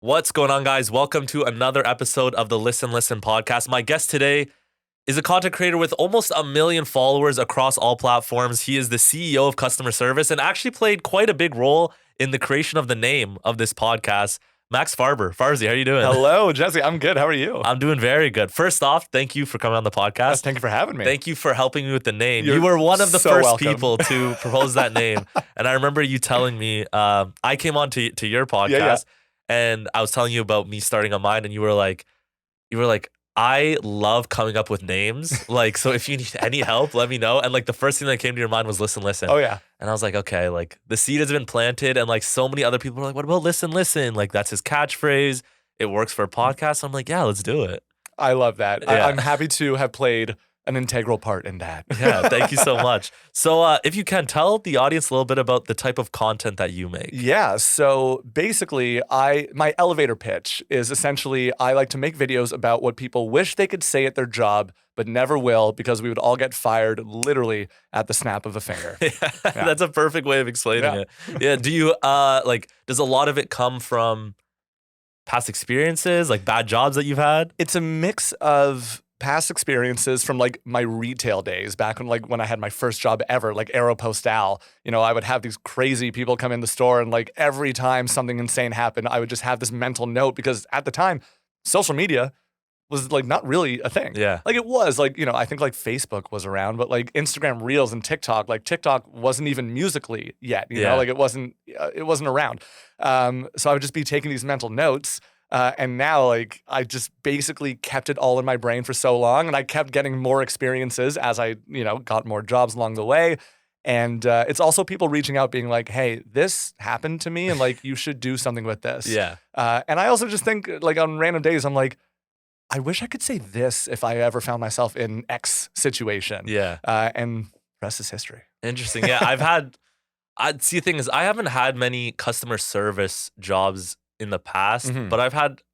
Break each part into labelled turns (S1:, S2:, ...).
S1: What's going on, guys? Welcome to another episode of the Listen podcast. My guest today is a content creator with almost 1 million followers across all platforms. He is the CEO of customer service and actually played quite a big role in the creation of the name of this podcast. Max Farber. Farbsy, how are you doing?
S2: Hello, Jesse. I'm good. How are you?
S1: I'm doing very good. First off, thank you for coming on the podcast.
S2: Thank you for having me.
S1: Thank you for helping me with the name.
S2: You're
S1: you were one of the
S2: so
S1: first
S2: welcome.
S1: people to propose that name. And I remember you telling me, I came on to your podcast and I was telling you about me starting on mine, and you were like, I love coming up with names. Like, so if you need any help, let me know. And like the first thing that came to your mind was listen.
S2: Oh, yeah.
S1: And I was like, okay, like the seed has been planted, and like so many other people were like, what about listen? Like that's his catchphrase. It works for a podcast. I'm like, yeah, let's do it.
S2: I love that.
S1: Yeah.
S2: I'm happy to have played an integral part in that.
S1: Yeah, thank you so much. So if you can, tell the audience a little bit about the type of content that you make.
S2: Yeah, so basically, my elevator pitch is essentially I like to make videos about what people wish they could say at their job, but never will because we would all get fired literally at the snap of a finger.
S1: Yeah. That's a perfect way of explaining it. Yeah, do you, does a lot of it come from past experiences, like bad jobs that you've had?
S2: It's a mix of past experiences from like my retail days back when I had my first job ever, like Aeropostale. You know, I would have these crazy people come in the store, and like every time something insane happened, I would just have this mental note because at the time, social media was like not really a thing.
S1: Yeah.
S2: Like it was like, you know, I think like Facebook was around, but like Instagram Reels and TikTok wasn't even Musically yet, you know, like it wasn't around. So I would just be taking these mental notes. And now, like, I just basically kept it all in my brain for so long, and I kept getting more experiences as I, you know, got more jobs along the way. And it's also people reaching out being like, hey, this happened to me, and like, you should do something with this.
S1: Yeah.
S2: And I also just think, like, on random days, I'm like, I wish I could say this if I ever found myself in X situation.
S1: Yeah.
S2: And the rest is history.
S1: Interesting. Yeah, see, the thing is, I haven't had many customer service jobs in the past, but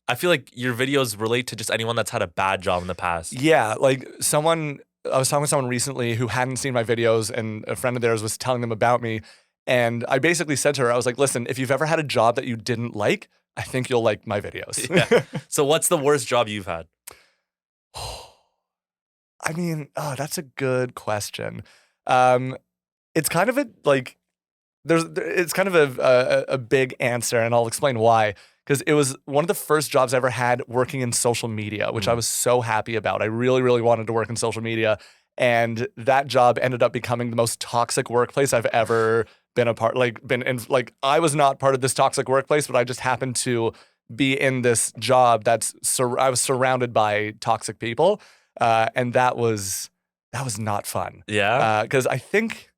S1: I feel like your videos relate to just anyone that's had a bad job in the past.
S2: Yeah, like I was talking with someone recently who hadn't seen my videos, and a friend of theirs was telling them about me. And I basically said to her, I was like, listen, if you've ever had a job that you didn't like, I think you'll like my videos.
S1: Yeah. So what's the worst job you've had?
S2: I mean, that's a good question. It's kind of it's kind of a big answer, and I'll explain why. Because it was one of the first jobs I ever had working in social media, which I was so happy about. I really, really wanted to work in social media. And that job ended up becoming the most toxic workplace I've ever been a part, I was not part of this toxic workplace, but I just happened to be in this job I was surrounded by toxic people. And that was not fun.
S1: Yeah.
S2: Because I think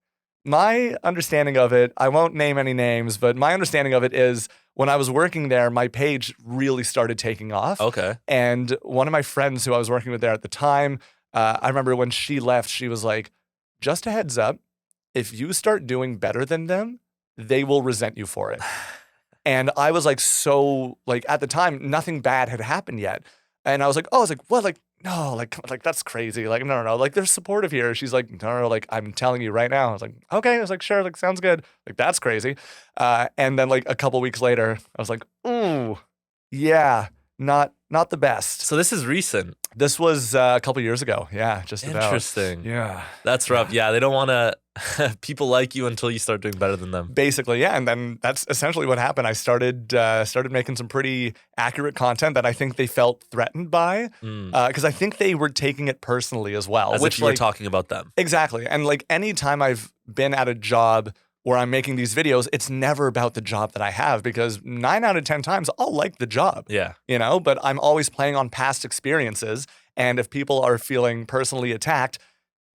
S2: my understanding of it, I won't name any names, but my understanding of it is when I was working there, my page really started taking off.
S1: Okay.
S2: And one of my friends who I was working with there at the time, I remember when she left, she was like, just a heads up, if you start doing better than them, they will resent you for it. And I was like, so like at the time, nothing bad had happened yet. And I was like, what? Like, no, like that's crazy. Like, no, like they're supportive here. She's like, no, like I'm telling you right now. I was like, okay. I was like, sure, like sounds good. Like that's crazy. And then like a couple weeks later, I was like, ooh, yeah, not the best.
S1: So this is recent.
S2: This was a couple years ago. Yeah, just about.
S1: Interesting.
S2: Yeah.
S1: That's rough. Yeah, they don't want to people like you until you start doing better than them.
S2: Basically, yeah. And then that's essentially what happened. I started making some pretty accurate content that I think they felt threatened by because I think they were taking it personally as well.
S1: As if you were talking about them.
S2: Exactly. And like anytime I've been at a job where I'm making these videos, it's never about the job that I have because 9 out of 10 times I'll like the job.
S1: Yeah.
S2: You know, but I'm always playing on past experiences. And if people are feeling personally attacked,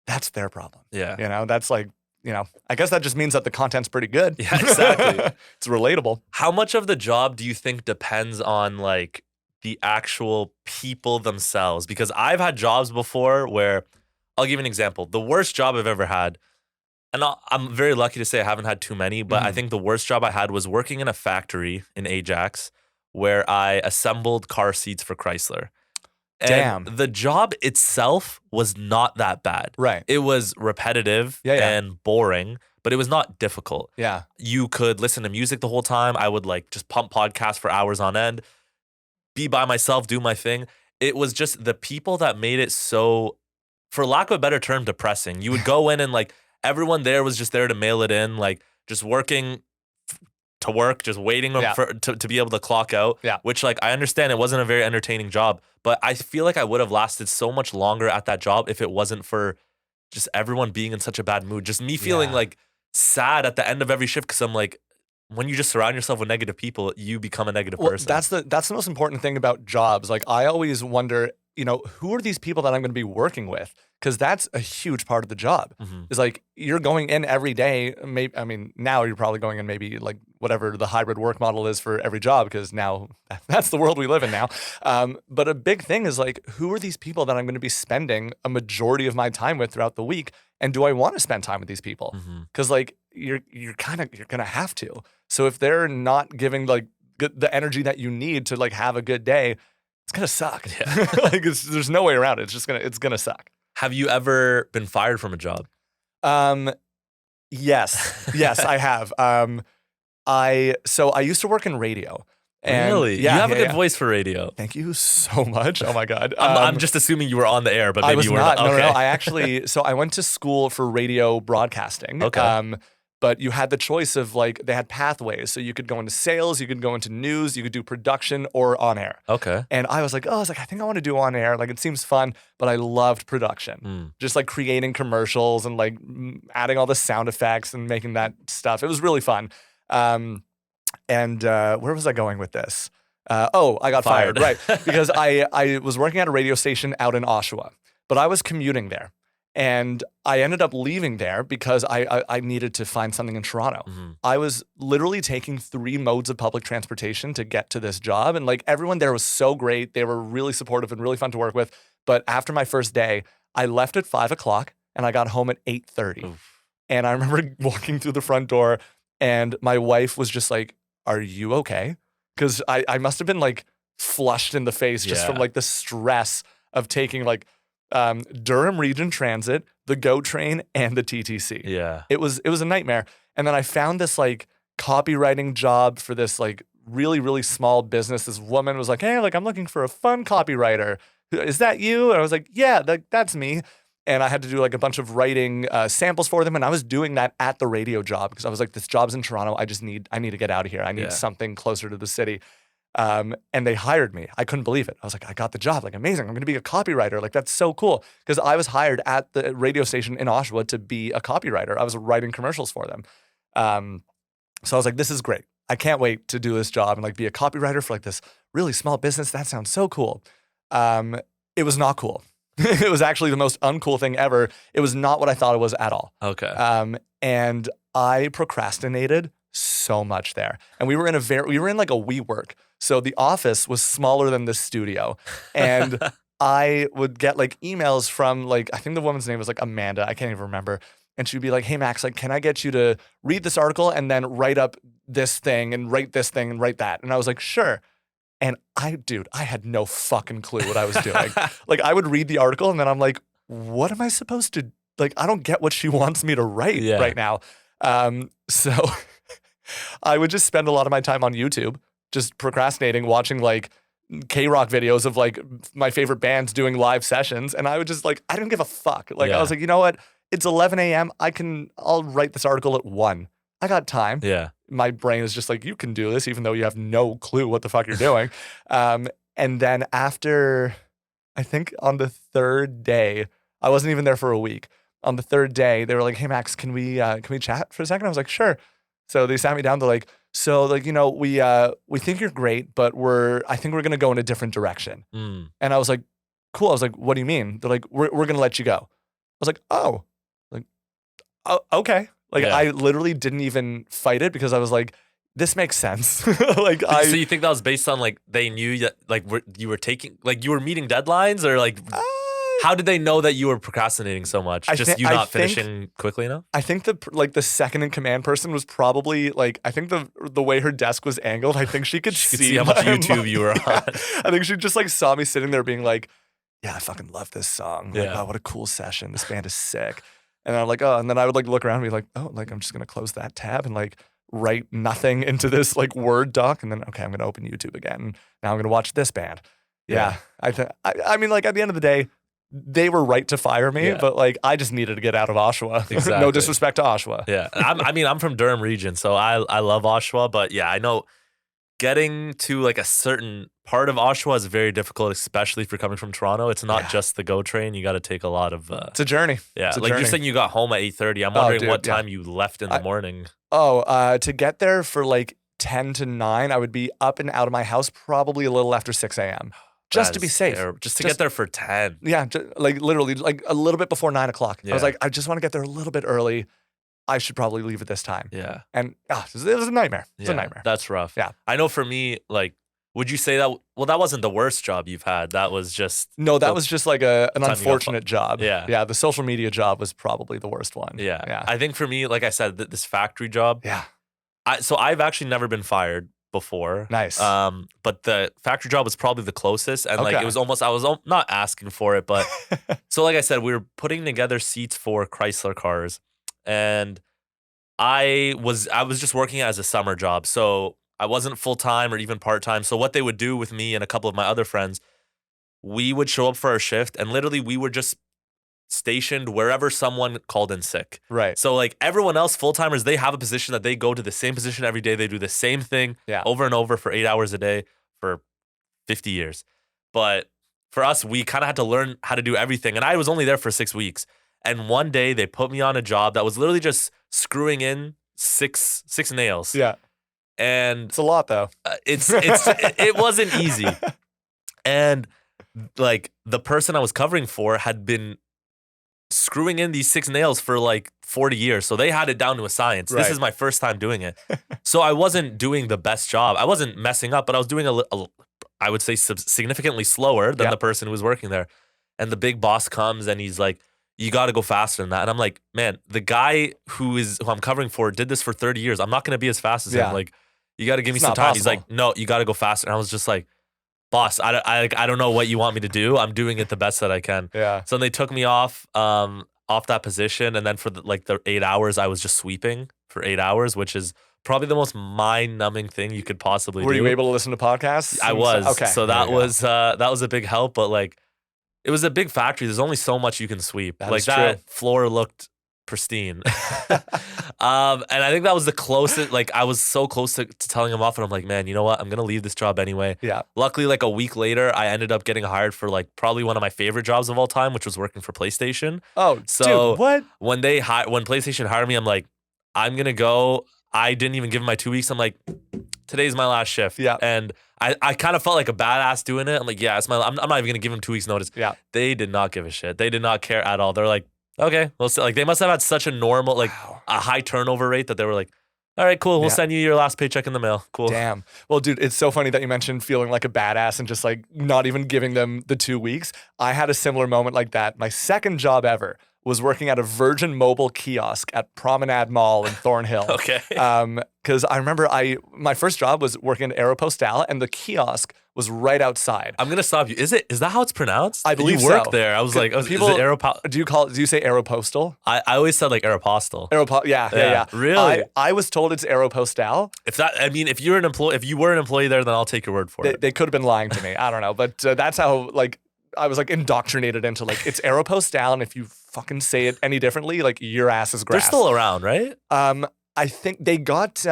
S2: that's their problem.
S1: Yeah.
S2: You know, that's like, you know, I guess that just means that the content's pretty good.
S1: Yeah, exactly.
S2: It's relatable.
S1: How much of the job do you think depends on like the actual people themselves? Because I've had jobs before where, I'll give you an example. The worst job I've ever had, and I'm very lucky to say I haven't had too many, but I think the worst job I had was working in a factory in Ajax where I assembled car seats for Chrysler. And the job itself was not that bad.
S2: Right.
S1: It was repetitive and boring, but it was not difficult.
S2: Yeah.
S1: You could listen to music the whole time. I would like just pump podcasts for hours on end. be by myself, do my thing. It was just the people that made it so, for lack of a better term, depressing. You would go in and like everyone there was just there to mail it in, like just working to work, just waiting
S2: Yeah.
S1: to be able to clock out.
S2: Yeah.
S1: Which like I understand it wasn't a very entertaining job, but I feel like I would have lasted so much longer at that job if it wasn't for just everyone being in such a bad mood. Just me feeling
S2: Yeah.
S1: like sad at the end of every shift because I'm like, when you just surround yourself with negative people, you become a negative
S2: Well,
S1: person.
S2: that's the most important thing about jobs. Like I always wonder, who are these people that I'm going to be working with? Because that's a huge part of the job.
S1: Mhm.
S2: Is like you're going in every day. Maybe I mean now you're probably going in maybe like whatever the hybrid work model is for every job because now that's the world we live in now. But a big thing is like who are these people that I'm going to be spending a majority of my time with throughout the week, and do I want to spend time with these people?
S1: Mhm.
S2: Because like you're gonna have to. So if they're not giving like the energy that you need to like have a good day, it's gonna suck.
S1: Yeah.
S2: Like there's no way around it. It's gonna suck.
S1: Have you ever been fired from a job?
S2: Um, yes, I have. I used to work in radio. And
S1: Really?
S2: Yeah,
S1: You have a
S2: yeah,
S1: good
S2: yeah.
S1: voice for radio.
S2: Thank you so much. Oh my god.
S1: I'm just assuming you were on the air, but
S2: I
S1: maybe
S2: was
S1: you were
S2: not.
S1: not.
S2: No,
S1: Okay.
S2: no. I actually, so I went to school for radio broadcasting.
S1: Okay.
S2: But you had the choice of like, they had pathways. So you could go into sales, you could go into news, you could do production or on air.
S1: Okay.
S2: And I was like, I think I want to do on air. Like, it seems fun, but I loved production.
S1: Mm.
S2: Just like creating commercials and like adding all the sound effects and making that stuff. It was really fun. Where was I going with this? I got fired, right? Because I was working at a radio station out in Oshawa, but I was commuting there. And I ended up leaving there because I needed to find something in Toronto.
S1: Mhm.
S2: I was literally taking 3 modes of public transportation to get to this job. And like everyone there was so great. They were really supportive and really fun to work with. But after my first day, I left at 5 o'clock and I got home at 8:30.
S1: Oof.
S2: And I remember walking through the front door and my wife was just like, "Are you okay?" Because I must have been like flushed in the face just from
S1: Yeah.
S2: like the stress of taking like Durham Region Transit, the GO train, and the TTC.
S1: Yeah.
S2: It was a nightmare. And then I found this like copywriting job for this like really, really small business. This woman was like, "Hey, like I'm looking for a fun copywriter. Is that you?" And I was like, "Yeah, that's me." And I had to do like a bunch of writing samples for them. And I was doing that at the radio job because I was like, this job's in Toronto. I need to get out of here. I need
S1: Yeah.
S2: something closer to the city. And they hired me. I couldn't believe it. I was like, I got the job. Like, amazing. I'm going to be a copywriter. Like, that's so cool. Because I was hired at the radio station in Oshawa to be a copywriter. I was writing commercials for them. So I was like, this is great. I can't wait to do this job and like be a copywriter for like this really small business. That sounds so cool. It was not cool. It was actually the most uncool thing ever. It was not what I thought it was at all.
S1: Okay.
S2: And I procrastinated so much there. And we were in like a WeWork. So the office was smaller than the studio. And I would get like emails from like, I think the woman's name was like Amanda. I can't even remember. And she'd be like, "Hey Max, like, can I get you to read this article and then write up this thing and write this thing and write that?" And I was like, "Sure." And I had no fucking clue what I was doing. Like I would read the article and then I'm like, what am I supposed to, like, I don't get what she wants me to write right now. So I would just spend a lot of my time on YouTube, just procrastinating, watching like K-rock videos of like my favorite bands doing live sessions. And I would just like, I didn't give a fuck. Like I was like, you know what? It's 11 a.m. I'll write this article at 1. I got time.
S1: Yeah.
S2: My brain is just like, you can do this, even though you have no clue what the fuck you're doing. And then after, I think on the 3rd day, I wasn't even there for a week. On the 3rd day, they were like, "Hey Max, can we chat for a second?" I was like, "Sure." So they sat me down. They're like, "So like, we think you're great, but I think we're gonna go in a different direction."
S1: Mm.
S2: And I was like, "Cool." I was like, "What do you mean?" They're like, "We're gonna let you go." I was like, "Oh, like, oh, okay." Like I literally didn't even fight it because I was like, this makes sense.
S1: So you think that was based on like they knew that like you were meeting deadlines, or like how did they know that you were procrastinating so much? Not finishing quickly enough?
S2: I think the second in command person was probably like, I think the way her desk was angled, I think she could see
S1: how much YouTube you were on.
S2: I think she just like saw me sitting there being like, "Yeah, I fucking love this song. Like,
S1: Yeah.
S2: wow, what a cool session. This band is sick." And I'm like, "Oh," and then I would like look around and be like, "Oh, like I'm just gonna close that tab and like write nothing into this like Word doc, and then okay, I'm gonna open YouTube again. Now I'm gonna watch this band. Yeah, I mean, like at the end of the day, they were right to fire me,
S1: Yeah.
S2: but like I just needed to get out of Oshawa. No
S1: Exactly.
S2: disrespect to Oshawa.
S1: Yeah. I'm from Durham region, so I love Oshawa, but yeah, I know getting to like a certain part of Oshawa is very difficult, especially if you're coming from Toronto. It's not just the GO train. You got to take a lot of.
S2: It's a journey.
S1: Yeah,
S2: It's a
S1: like
S2: journey.
S1: you're saying, you got home at 8:30. I'm wondering
S2: dude,
S1: what time you left in the morning.
S2: To get there for like 10 to 9, I would be up and out of my house probably a little after 6 a.m. Just to be safe.
S1: Just to get there for 10.
S2: Yeah, like literally, like a little bit before 9 o'clock. I was
S1: Yeah.
S2: like, I just want to get there a little bit early. I should probably leave at this time.
S1: Yeah.
S2: And it was a nightmare. It was a nightmare.
S1: That's rough.
S2: Yeah.
S1: I know for me, like, would you say that? Well, that wasn't the worst job you've had. That was just.
S2: No, that was just like an
S1: time you got
S2: unfortunate job.
S1: Yeah.
S2: Yeah, the social media job was probably the worst one.
S1: Yeah.
S2: Yeah.
S1: I think for me, like I said, this factory job.
S2: Yeah.
S1: So I've actually never been fired before.
S2: Nice.
S1: But the factory job was probably the closest, and like
S2: Okay.
S1: it was almost, I was not asking for it, but so like I said, we were putting together seats for Chrysler cars, and I was just working as a summer job, so I wasn't full time or even part time. So what they would do with me and a couple of my other friends, we would show up for our shift, and literally we were just stationed wherever someone called in sick.
S2: Right.
S1: So like everyone else, full timers, they have a position that they go to the same position every day. They do the same thing over and over for 8 hours a day for 50 years. But for us, we kind of had to learn how to do everything. And I was only there for 6 weeks. And one day they put me on a job that was literally just screwing in six nails.
S2: Yeah.
S1: And
S2: It's a lot though.
S1: it wasn't easy. And like the person I was covering for had been screwing in these 6 nails for like 40 years. So they had it down to a science.
S2: Right.
S1: This is my first time doing it. So I wasn't doing the best job. I wasn't messing up, but I was doing I would say significantly slower than the person who was working there. And the big boss comes and he's like, you got to go faster than that. And I'm like, man, the guy who I'm covering for did this for 30 years. I'm not going to be as fast as him. Like, you got to give me some time. He's like, no, you got to go faster. And I was just like, boss, I don't know what you want me to do. I'm doing it the best that I can.
S2: Yeah.
S1: So they took me off that position, and then for the 8 hours, I was just sweeping for 8 hours, which is probably the most mind-numbing thing you could possibly do.
S2: Were you able to listen to podcasts?
S1: I was.
S2: Okay.
S1: So that was a big help, but like it was a big factory. There's only so much you can sweep. That floor looked pristine. And I think that was the closest, like I was so close to telling him off, and I'm like, man, you know what? I'm going to leave this job anyway.
S2: Yeah.
S1: Luckily, like a week later, I ended up getting hired for like probably one of my favorite jobs of all time, which was working for PlayStation.
S2: Oh,
S1: so
S2: dude, what?
S1: When PlayStation hired me, I'm like, I'm going to go. I didn't even give him my 2 weeks. I'm like, today's my last shift.
S2: Yeah.
S1: And I kind of felt like a badass doing it. I'm like, yeah, I'm not even going to give him 2 weeks notice.
S2: Yeah.
S1: They did not give a shit. They did not care at all. They're like, okay, well, like they must have had such a normal, like a high turnover rate that they were like, all right, cool. We'll send you your last paycheck in the mail. Cool.
S2: Damn. Well, dude, it's so funny that you mentioned feeling like a badass and just like not even giving them the 2 weeks. I had a similar moment like that. My second job ever was working at a Virgin Mobile kiosk at Promenade Mall in Thornhill.
S1: Okay.
S2: Because I remember my first job was working at Aeropostale, and the kiosk was right outside.
S1: I'm gonna stop you. Is that how it's pronounced?
S2: I believe
S1: you worked
S2: so.
S1: there. I was like,
S2: people,
S1: is it Aeropostale?
S2: Do you say Aeropostale?
S1: I always said like Aeropostale.
S2: Yeah.
S1: Really?
S2: I was told it's Aeropostale.
S1: If you were an employee there, then I'll take your word for it.
S2: They could have been lying to me. I don't know, but that's how like I was like indoctrinated into like it's Aeropostale, and if you fucking say it any differently, like your ass is grass.
S1: They're still around, right?
S2: I think they got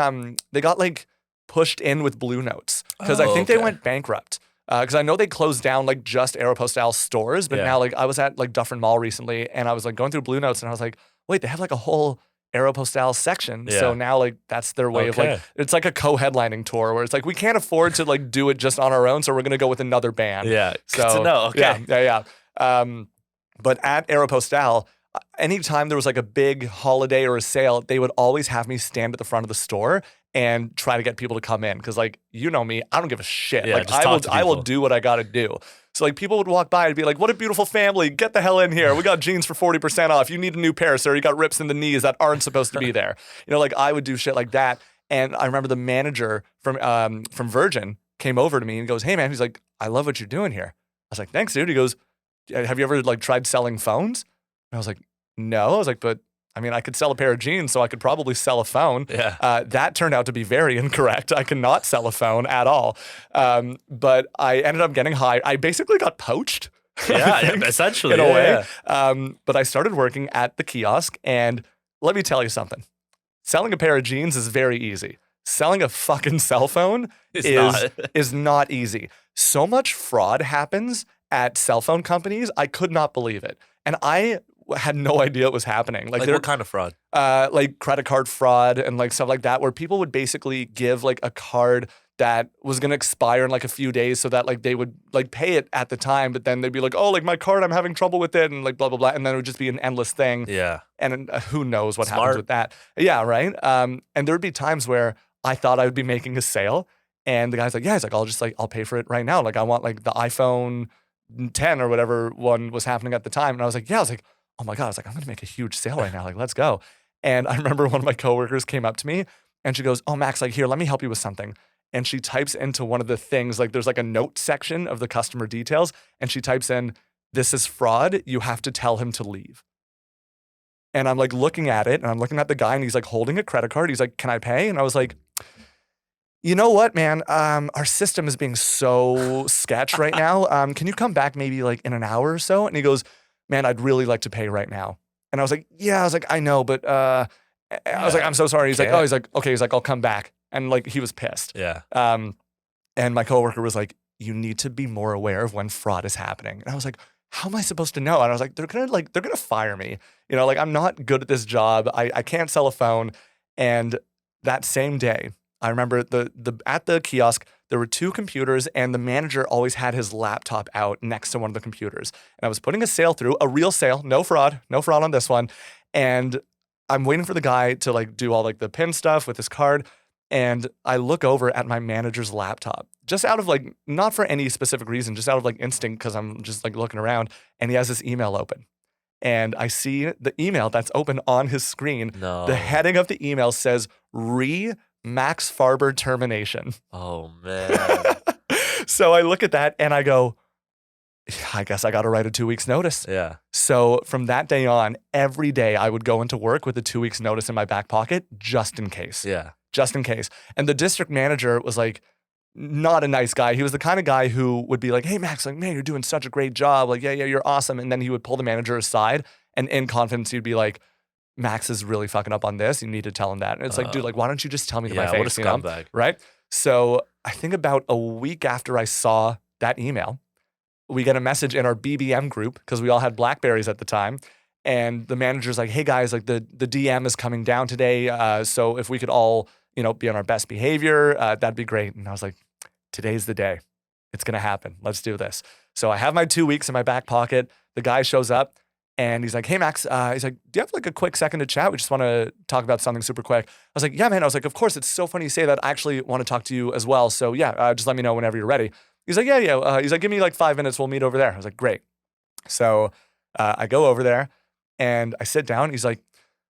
S2: like pushed in with Blue Notes because I think they went bankrupt. Because I know they closed down like just Aeropostale stores, but now like I was at like Dufferin Mall recently, and I was like going through Blue Notes, and I was like, wait, they have like a whole Aeropostale section.
S1: Yeah.
S2: So now like that's their way of like it's like a co-headlining tour where it's like we can't afford to like do it just on our own, so we're gonna go with another band.
S1: Yeah.
S2: So
S1: Good to know. Okay.
S2: Yeah. But at Aeropostale, anytime there was like a big holiday or a sale, they would always have me stand at the front of the store and try to get people to come in. Because like, you know me, I don't give a shit.
S1: Yeah,
S2: like
S1: just talk to
S2: I will
S1: people.
S2: do what I got to do. So like people would walk by and be like, what a beautiful family. Get the hell in here. We got jeans for 40% off. You need a new pair, sir. You got rips in the knees that aren't supposed to be there. You know, like I would do shit like that. And I remember the manager from Virgin came over to me and goes, hey man, he's like, I love what you're doing here. I was like, thanks, dude. He goes, have you ever like tried selling phones? And I was like, no. I was like, but I mean, I could sell a pair of jeans, so I could probably sell a phone.
S1: Yeah.
S2: That turned out to be very incorrect. I cannot sell a phone at all. But I ended up getting hired. I basically got poached. I think,
S1: essentially.
S2: in a way.
S1: Yeah.
S2: But I started working at the kiosk, and let me tell you something. Selling a pair of jeans is very easy. Selling a fucking cell phone is not easy. So much fraud happens at cell phone companies. I could not believe it. And I had no idea it was happening.
S1: Like what kind of fraud?
S2: Like credit card fraud and like stuff like that, where people would basically give like a card that was going to expire in like a few days so that like they would like pay it at the time, but then they'd be like, oh, like my card, I'm having trouble with it, and like blah, blah, blah. And then it would just be an endless thing.
S1: Yeah.
S2: And who knows what happens with that. Yeah, right? And there would be times where I thought I would be making a sale, and the guy's like, yeah, he's like, I'll pay for it right now. Like I want like the iPhone 10 or whatever one was happening at the time. And I was like, yeah, I was like, oh my God, I was like, I'm going to make a huge sale right now. Like, let's go. And I remember one of my coworkers came up to me and she goes, oh, Max, like, here, let me help you with something. And she types into one of the things, like there's like a note section of the customer details. And she types in, this is fraud. You have to tell him to leave. And I'm like looking at it and I'm looking at the guy and he's like holding a credit card. He's like, can I pay? And I was like, you know what, man? Our system is being so sketch right now. Can you come back maybe like in an hour or so? And he goes, man, I'd really like to pay right now. And I was like, yeah, I was like, I know, but I was like, I'm so sorry. He's like, oh, he's like, okay. He's like, I'll come back. And like, he was pissed.
S1: Yeah.
S2: And my coworker was like, you need to be more aware of when fraud is happening. And I was like, how am I supposed to know? And I was like, they're gonna fire me. You know, like I'm not good at this job. I can't sell a phone. And that same day, I remember at the kiosk, there were 2 computers and the manager always had his laptop out next to one of the computers. And I was putting a sale through, a real sale, no fraud on this one. And I'm waiting for the guy to like do all like the PIN stuff with his card. And I look over at my manager's laptop, just out of like, not for any specific reason, just out of like instinct, because I'm just like looking around, and he has this email open. And I see the email that's open on his screen.
S1: No.
S2: The heading of the email says, Max Farber termination.
S1: Oh, man.
S2: So I look at that and I go, I guess I got to write a 2 weeks notice.
S1: Yeah.
S2: So from that day on, every day I would go into work with a 2 weeks notice in my back pocket, just in case.
S1: Yeah.
S2: Just in case. And the district manager was like, not a nice guy. He was the kind of guy who would be like, hey, Max, like, man, you're doing such a great job. Like, yeah, you're awesome. And then he would pull the manager aside and in confidence, he'd be like, Max is really fucking up on this. You need to tell him that. And it's like, dude, like, why don't you just tell me to my face?
S1: What a scumbag.
S2: Right? So I think about a week after I saw that email, we get a message in our BBM group because we all had Blackberries at the time. And the manager's like, hey guys, like the DM is coming down today. So if we could all, be on our best behavior, that'd be great. And I was like, today's the day. It's going to happen. Let's do this. So I have my 2 weeks in my back pocket. The guy shows up and he's like, hey Max, he's like, do you have like a quick second to chat? We just want to talk about something super quick. I was like, yeah, man. I was like, of course, it's so funny you say that. I actually want to talk to you as well. So yeah, just let me know whenever you're ready. He's like, yeah. He's like, give me like 5 minutes. We'll meet over there. I was like, great. So I go over there and I sit down. He's like,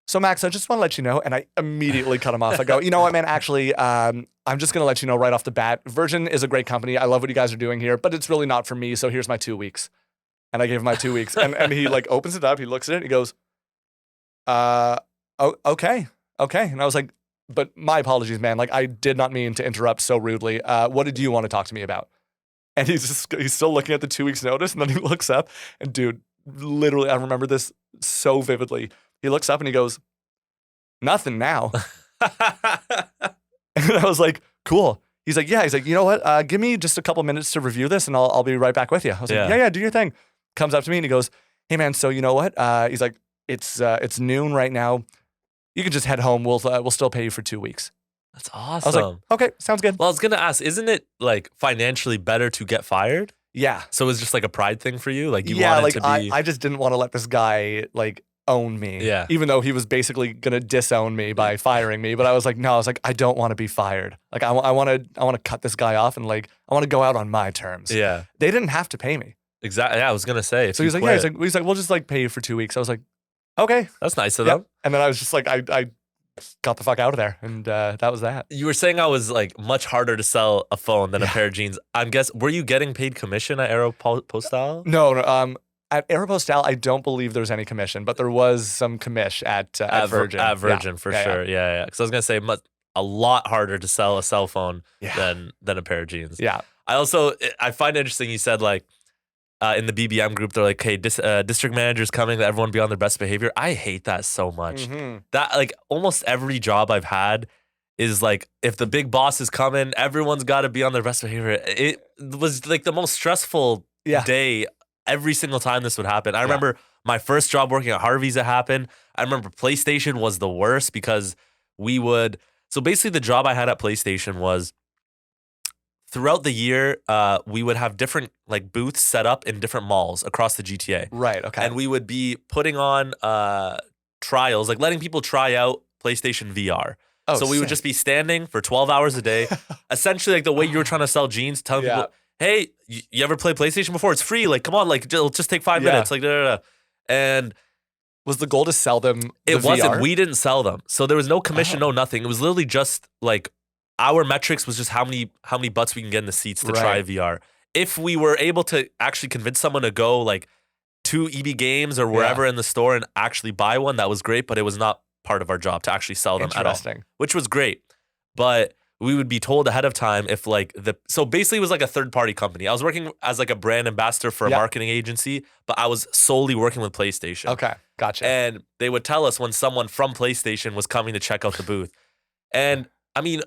S2: so Max, I just want to let you know. And I immediately cut him off. I go, you know what, man, actually, I'm just going to let you know right off the bat. Virgin is a great company. I love what you guys are doing here, but it's really not for me. So here's my 2 weeks. And I gave him my 2 weeks. And he like opens it up. He looks at it. And he goes, okay. And I was like, but my apologies, man. Like I did not mean to interrupt so rudely. What did you want to talk to me about? And he's still looking at the 2 weeks notice. And then he looks up and dude, literally, I remember this so vividly. He looks up and he goes, nothing now. And I was like, cool. He's like, yeah. He's like, you know what? Give me just a couple minutes to review this and I'll be right back with you. I was like, yeah, do your thing. Comes up to me and he goes, hey man, so you know what? He's like, it's noon right now. You can just head home. We'll still pay you for 2 weeks.
S1: That's awesome.
S2: I was like, okay, sounds good.
S1: Well, I was going to ask, isn't it like financially better to get fired?
S2: Yeah.
S1: So it's just like a pride thing for you? Like you wanted to be...
S2: I just didn't want to let this guy like own me.
S1: Yeah.
S2: Even though he was basically going to disown me by firing me. But I was like, no, I don't want to be fired. Like I want to cut this guy off and like, I want to go out on my terms.
S1: Yeah.
S2: They didn't have to pay me.
S1: Exactly. Yeah, I was going to say.
S2: So he's like, yeah, he's like, we'll just like pay you for 2 weeks. I was like, okay.
S1: That's nice of them.
S2: And then I was just like, I got the fuck out of there. And that was that.
S1: You were saying I was like much harder to sell a phone than a pair of jeans. Were you getting paid commission at Aeropostale?
S2: No. At Aeropostale, I don't believe there's any commission, but there was some commish at Virgin.
S1: At Virgin for
S2: Yeah,
S1: sure. Yeah. Because I was gonna say a lot harder to sell a cell phone
S2: Yeah.
S1: than a pair of jeans.
S2: Yeah.
S1: I find it interesting. You said like in the BBM group, they're like, "Hey, district managers coming, that everyone be on their best behavior." I hate that so much. That like almost every job I've had is like, if the big boss is coming, everyone's got to be on their best behavior. It was like the most stressful day every single time this would happen. I remember my first job working at Harvey's, it happened. I remember PlayStation was the worst because so basically the job I had at PlayStation was throughout the year, we would have different like booths set up in different malls across the GTA.
S2: Right. Okay.
S1: And we would be putting on trials, like letting people try out PlayStation VR.
S2: Oh,
S1: so we would
S2: sick.
S1: just be standing for 12 hours a day, essentially like the way you were trying to sell jeans, telling people, "Hey, you ever play PlayStation before? It's free. Like, come on, like it'll just take 5 minutes." Like, And
S2: was the goal to sell them?
S1: it
S2: the
S1: wasn't.
S2: VR?
S1: We didn't sell them, so there was no commission, no nothing. It was literally just like our metrics was just how many butts we can get in the seats to try VR. If we were able to actually convince someone to go like to EB Games or wherever in the store and actually buy one, that was great. But it was not part of our job to actually sell them at all, which was great. But we would be told ahead of time if like so basically it was like a third party company. I was working as like a brand ambassador for a marketing agency, but I was solely working with PlayStation.
S2: Okay, gotcha.
S1: And they would tell us when someone from PlayStation was coming to check out the booth. And I mean,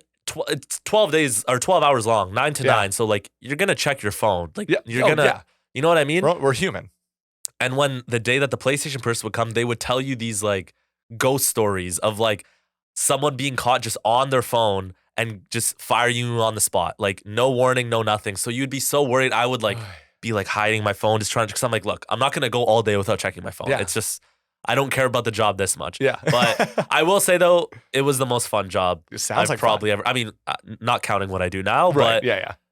S1: it's 12 days or 12 hours long, 9 to 9. So like you're going to check your phone. Like you're going to, you know what I mean?
S2: We're human.
S1: And when the day that the PlayStation person would come, they would tell you these like ghost stories of like someone being caught just on their phone and just fire you on the spot. Like no warning, no nothing. So you'd be so worried. I would like be like hiding my phone, just trying to, because I'm like, look, I'm not going to go all day without checking my phone. It's just, I don't care about the job this much. But I will say though, it was the most fun job I've probably ever. I mean, not counting what I do now, but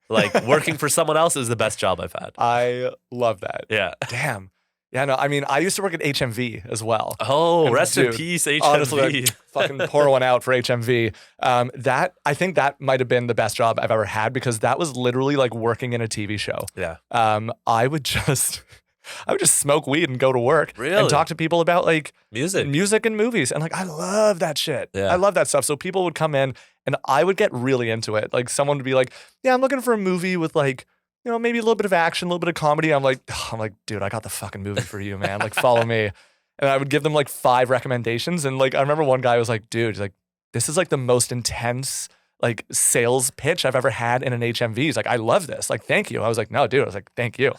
S1: like working for someone else is the best job I've had.
S2: I love that.
S1: Yeah.
S2: Damn. Yeah, no, I mean, I used to work at HMV as well.
S1: Oh, and rest in peace, HMV.
S2: Honestly, like, fucking pour one out for HMV. I think that might have been the best job I've ever had because that was literally like working in a TV show.
S1: Yeah.
S2: I would just smoke weed and go to work and talk to people about like music and movies. And like, I love that shit. Yeah. I love that stuff. So people would come in and I would get really into it. Like someone would be like, yeah, I'm looking for a movie with like, you know, maybe a little bit of action, a little bit of comedy. I'm like, dude, I got the fucking movie for you, man. Like, follow me. And I would give them like 5 recommendations. And like, I remember one guy was like, dude, like, this is like the most intense like sales pitch I've ever had in an HMV. He's like, I love this. Like, thank you. I was like, no, dude. I was like, thank you.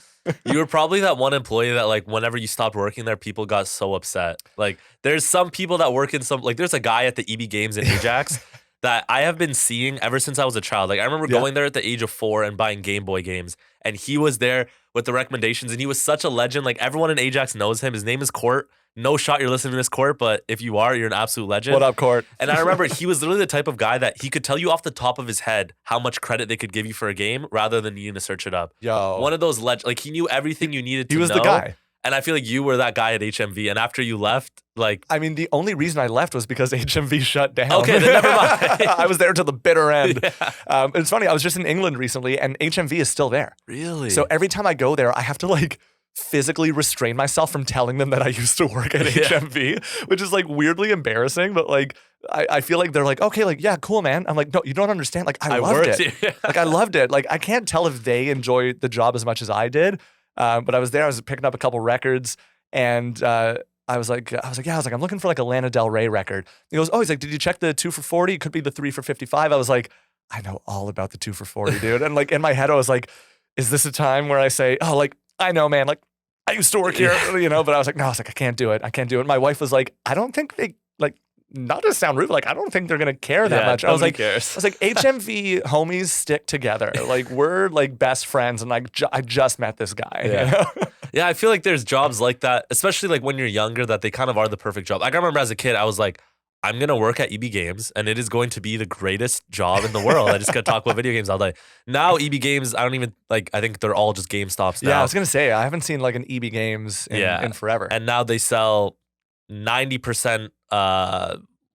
S1: You were probably that one employee that like whenever you stopped working there, people got so upset. Like there's some people that work in some, like there's a guy at the EB Games in Ajax that I have been seeing ever since I was a child. Like I remember going there at the age of 4 and buying Game Boy games, and he was there with the recommendations, and he was such a legend. Like everyone in Ajax knows him. His name is Court. No shot you're listening to this, Court, but if you are, you're an absolute legend.
S2: What up, Court?
S1: And I remember he was literally the type of guy that he could tell you off the top of his head how much credit they could give you for a game rather than needing to search it up.
S2: Yo.
S1: One of those like he knew everything you needed to know.
S2: He was the guy.
S1: And I feel like you were that guy at HMV. And after you left, like...
S2: I mean, the only reason I left was because HMV shut down.
S1: Okay, then never mind.
S2: I was there till the bitter end. Yeah. It's funny, I was just in England recently, and HMV is still there.
S1: Really?
S2: So every time I go there, I have to like physically restrain myself from telling them that I used to work at HMV, which is like weirdly embarrassing, but like I feel like they're like, okay, like, yeah, cool, man. I'm like, no, you don't understand. Like, I loved it. Like, I loved it. Like, I can't tell if they enjoy the job as much as I did. But I was there, I was picking up a couple records, and I was like, I'm looking for like a Lana Del Rey record. He goes, oh, he's like, did you check the 2 for 40? It could be the 3 for 55. I was like, I know all about the 2 for 40, dude. And like in my head, I was like, is this a time where I say, oh, like, I know, man, like I used to work here, you know, but I was like, no, I was like, I can't do it. I can't do it. My wife was like, I don't think they like, not to sound rude, but like, I don't think they're going to care that much. I was like, HMV homies stick together. Like we're like best friends. And like, I just met this guy.
S1: Yeah.
S2: You know?
S1: Yeah. I feel like there's jobs like that, especially like when you're younger, that they kind of are the perfect job. Like I remember as a kid, I was like, I'm going to work at EB Games and it is going to be the greatest job in the world. I just got to talk about video games all day. Now EB Games, I don't even like, I think they're all just GameStops now.
S2: Yeah, I was going to say, I haven't seen like an EB Games in forever.
S1: And now they sell 90%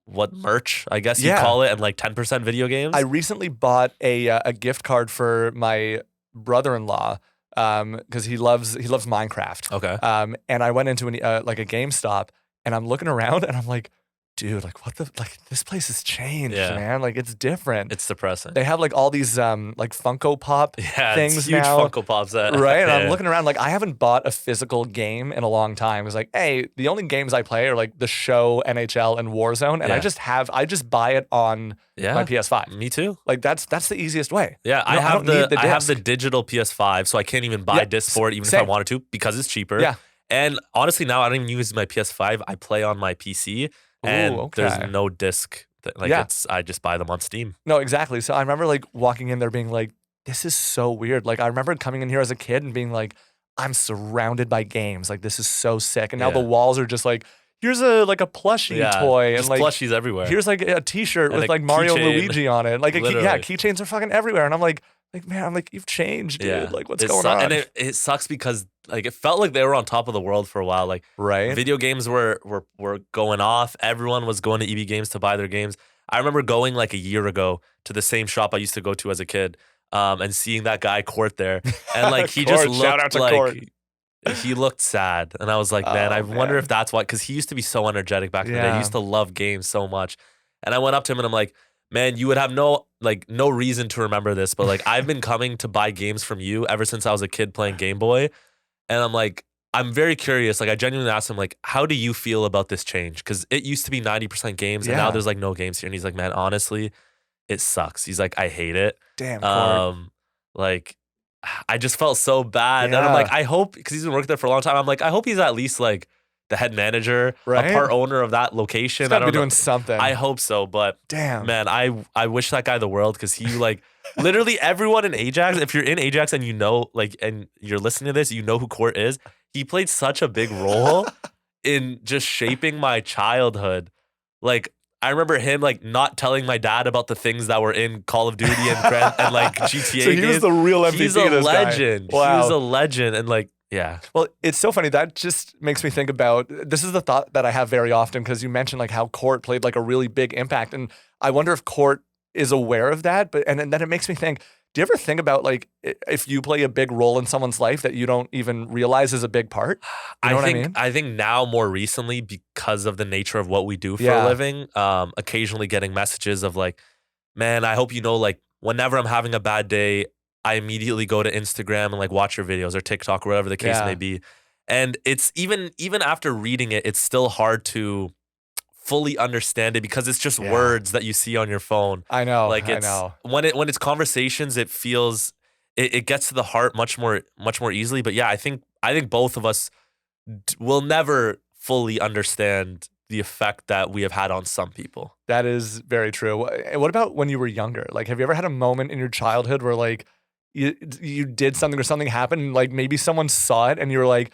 S1: what merch, I guess you call it, and like 10% video games.
S2: I recently bought a gift card for my brother-in-law because he loves Minecraft.
S1: Okay.
S2: And I went into like a GameStop, and I'm looking around, and I'm like, dude, like what the like this place has changed,
S1: Yeah.
S2: man. Like it's different.
S1: It's depressing.
S2: They have like all these like Funko Pop
S1: Yeah,
S2: things
S1: it's huge
S2: now.
S1: Funko Pops. That,
S2: Right? And I'm
S1: yeah.
S2: looking around, like I haven't bought a physical game in a long time. It's like, hey, the only games I play are like the show, NHL, and Warzone, and
S1: Yeah.
S2: I just buy it on my PS5.
S1: Me too.
S2: Like that's the easiest way.
S1: Yeah,
S2: You know, I don't need the
S1: I have the
S2: disc.
S1: digital PS5, so I can't even buy
S2: Yeah,
S1: discs for it, even if
S2: same.
S1: I wanted to, because it's cheaper.
S2: Yeah.
S1: And honestly, now I don't even use my PS5. I play on my PC, and
S2: Ooh, okay.
S1: there's no disc. Like
S2: Yeah.
S1: I just buy them on Steam.
S2: No, exactly. So I remember like walking in there being like, this is so weird. Like I remember coming in here as a kid and being like, I'm surrounded by games. Like this is so sick. And now the
S1: Yeah.
S2: walls are just like, here's a plushie toy, and
S1: just
S2: like
S1: plushies everywhere.
S2: here's like a T-shirt
S1: And
S2: with
S1: a
S2: like Mario and
S1: keychain.
S2: Luigi on it. Like
S1: Literally.
S2: keychains are fucking everywhere. And I'm like man, I'm like, you've changed, dude.
S1: Yeah.
S2: Like what's
S1: It
S2: going
S1: su-
S2: on?
S1: And it sucks because like it felt like they were on top of the world for a while. Like
S2: Right?
S1: video games were going off. Everyone was going to EB Games to buy their games. I remember going like a year ago to the same shop I used to go to as a kid, and seeing that guy Court there, and like he just
S2: Court, shout out
S1: looked
S2: to
S1: like
S2: Court.
S1: he looked sad, and I was like, man,
S2: Oh,
S1: I wonder
S2: man.
S1: if that's why, because he used to be so energetic back in the day. He
S2: Yeah.
S1: used to love games so much, and I went up to him and I'm like, man, you would have no reason to remember this, but like I've been coming to buy games from you ever since I was a kid playing Game Boy, and I'm like, I'm very curious. Like I genuinely asked him, like, how do you feel about this change? Because it used to be 90% games, and now
S2: Yeah.
S1: there's like no games here. And he's like, man, honestly, it sucks. He's like, I hate it.
S2: Damn, Court.
S1: Like, I just felt so bad, and I'm like, I hope, because he's been working there for a long time. I'm like, I hope he's at least like the head manager,
S2: Right?
S1: a part owner of that location.
S2: He's
S1: I
S2: gotta be
S1: don't know.
S2: doing something.
S1: I hope so, but
S2: Damn.
S1: man, I wish that guy the world, because he like literally everyone in Ajax. If you're in Ajax and you know, like, and you're listening to this, you know who Court is. He played such a big role in just shaping my childhood. Like I remember him like not telling my dad about the things that were in Call of Duty and like GTA.
S2: So he was
S1: games.
S2: the real MVP.
S1: He's a
S2: this guy.
S1: legend.
S2: Wow.
S1: He was a legend, and like yeah.
S2: Well, it's so funny. That just makes me think about, this is the thought that I have very often, because you mentioned like how Court played like a really big impact. And I wonder if Court is aware of that. But and then it makes me think, do you ever think about like if you play a big role in someone's life that you don't even realize is a big part? You know what I mean?
S1: I think now more recently, because of the nature of what we do for
S2: Yeah.
S1: a living, occasionally getting messages of like, man, I hope you know, like whenever I'm having a bad day, I immediately go to Instagram and like watch your videos or TikTok or whatever the case
S2: Yeah.
S1: may be. And it's even after reading it, it's still hard to fully understand it, because it's just
S2: Yeah.
S1: words that you see on your phone.
S2: I know.
S1: Like
S2: I
S1: it's
S2: know.
S1: when it's conversations, it feels it gets to the heart much more easily. But yeah, I think both of us will never fully understand the effect that we have had on some people.
S2: That is very true. What about when you were younger? Like, have you ever had a moment in your childhood where like you did something or something happened, and like maybe someone saw it and you were like,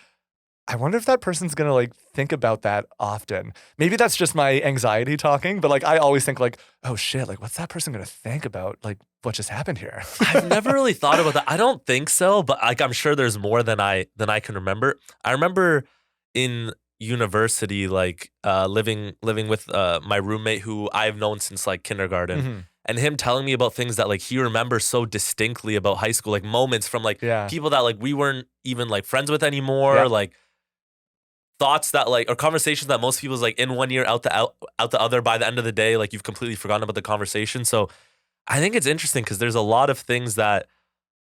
S2: I wonder if that person's gonna like think about that often. Maybe that's just my anxiety talking, but like I always think like, oh shit, like what's that person gonna think about like what just happened here?
S1: I've never really thought about that. I don't think so, but like I'm sure there's more than I can remember. I remember in university, like living with my roommate who I've known since like kindergarten.
S2: Mhm.
S1: And him telling me about things that like he remembers so distinctly about high school, like moments from like
S2: Yeah.
S1: people that like we weren't even like friends with anymore,
S2: Yeah.
S1: like thoughts that like, or conversations that most people's like in one ear out the other. By the end of the day, like you've completely forgotten about the conversation. So I think it's interesting, because there's a lot of things that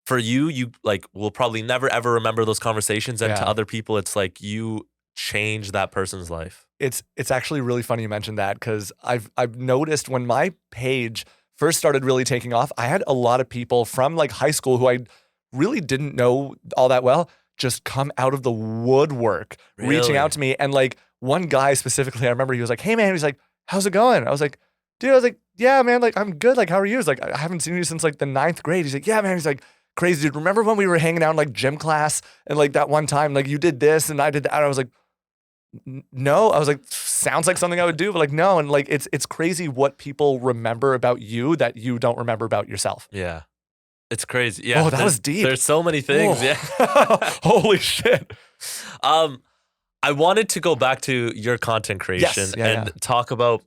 S1: for you like will probably never ever remember those conversations, and to
S2: Yeah.
S1: other people it's like you change that person's life.
S2: It's actually really funny you mentioned that, because I've noticed when my page first started really taking off, I had a lot of people from like high school who I really didn't know all that well just come out of the woodwork reaching
S1: Really?
S2: out to me. And like one guy specifically, I remember he was like, hey man, he's like, how's it going? I was like, dude, I was like, yeah, man, like I'm good. Like, how are you? He's like, I haven't seen you since like the 9th grade. He's like, yeah, man. He's like, crazy, dude. Remember when we were hanging out in like gym class and like that one time, like you did this and I did that? And I was like, no. I was like, sounds like something I would do, but like, no. And like, it's crazy what people remember about you that you don't remember about yourself.
S1: Yeah, it's crazy. Yeah,
S2: Oh, that was deep.
S1: There's so many things.
S2: Oh.
S1: Yeah.
S2: Holy shit.
S1: I wanted to go back to your content creation
S2: Yes. Yeah,
S1: and talk about,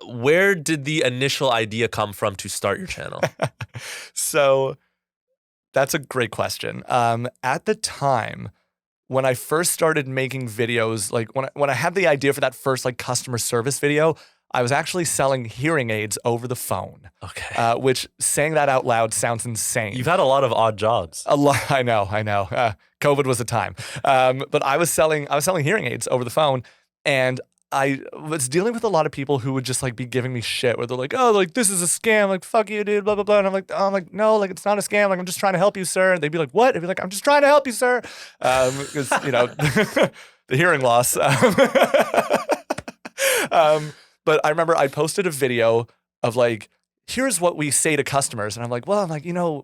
S1: where did the initial idea come from to start your channel?
S2: So That's a great question. At the time, when I first started making videos, like when I had the idea for that first like customer service video, I was actually selling hearing aids over the phone.
S1: Okay.
S2: Which saying that out loud sounds insane.
S1: You've had a lot of odd jobs.
S2: A lot. I know. COVID was a time. But I was selling hearing aids over the phone, and I was dealing with a lot of people who would just like be giving me shit where they're like, oh, like this is a scam, like fuck you, dude, blah blah blah. And I'm like, no, like it's not a scam, like I'm just trying to help you, sir. And they'd be like, what? I'd be like, I'm just trying to help you, sir. Because the hearing loss. But I remember I posted a video of like, here's what we say to customers. And I'm like,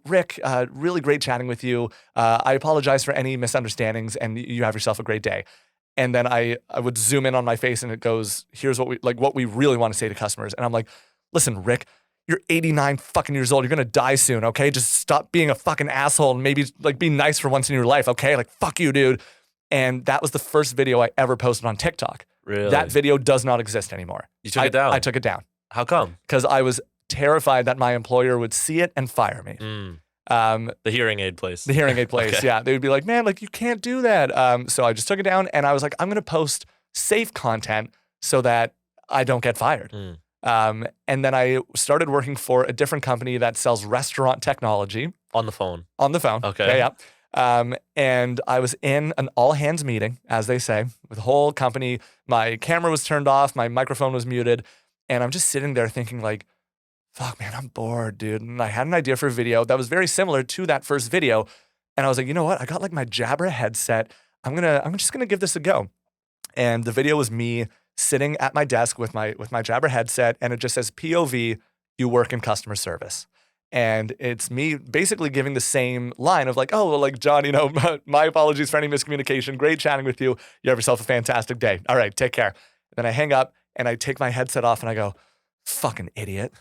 S2: Rick, really great chatting with you. I apologize for any misunderstandings and you have yourself a great day. And then I would zoom in on my face and it goes, here's what we really want to say to customers. And I'm like, listen, Rick, you're 89 fucking years old. You're going to die soon. Okay. Just stop being a fucking asshole and maybe like be nice for once in your life. Okay. Like, fuck you, dude. And that was the first video I ever posted on TikTok.
S1: Really?
S2: That video does not exist anymore.
S1: You took it down?
S2: I took it down.
S1: How come?
S2: Because I was terrified that my employer would see it and fire me.
S1: The hearing aid place.
S2: The hearing aid place,
S1: Okay.
S2: yeah. They would be like, man, like you can't do that. So I just took it down and I was like, I'm going to post safe content so that I don't get fired. And then I started working for a different company that sells restaurant technology.
S1: On the phone.
S2: On the phone.
S1: Okay.
S2: Yeah. And I was in an all hands meeting, as they say, with the whole company. My camera was turned off, my microphone was muted, and I'm just sitting there thinking like, fuck man, I'm bored, dude. And I had an idea for a video that was very similar to that first video. And I was like, you know what? I got like my Jabra headset. I'm just gonna give this a go. And the video was me sitting at my desk with my Jabra headset, and it just says POV, you work in customer service. And it's me basically giving the same line of like, oh, well, like, John, my apologies for any miscommunication. Great chatting with you. You have yourself a fantastic day. All right, take care. Then I hang up and I take my headset off and I go, fucking idiot.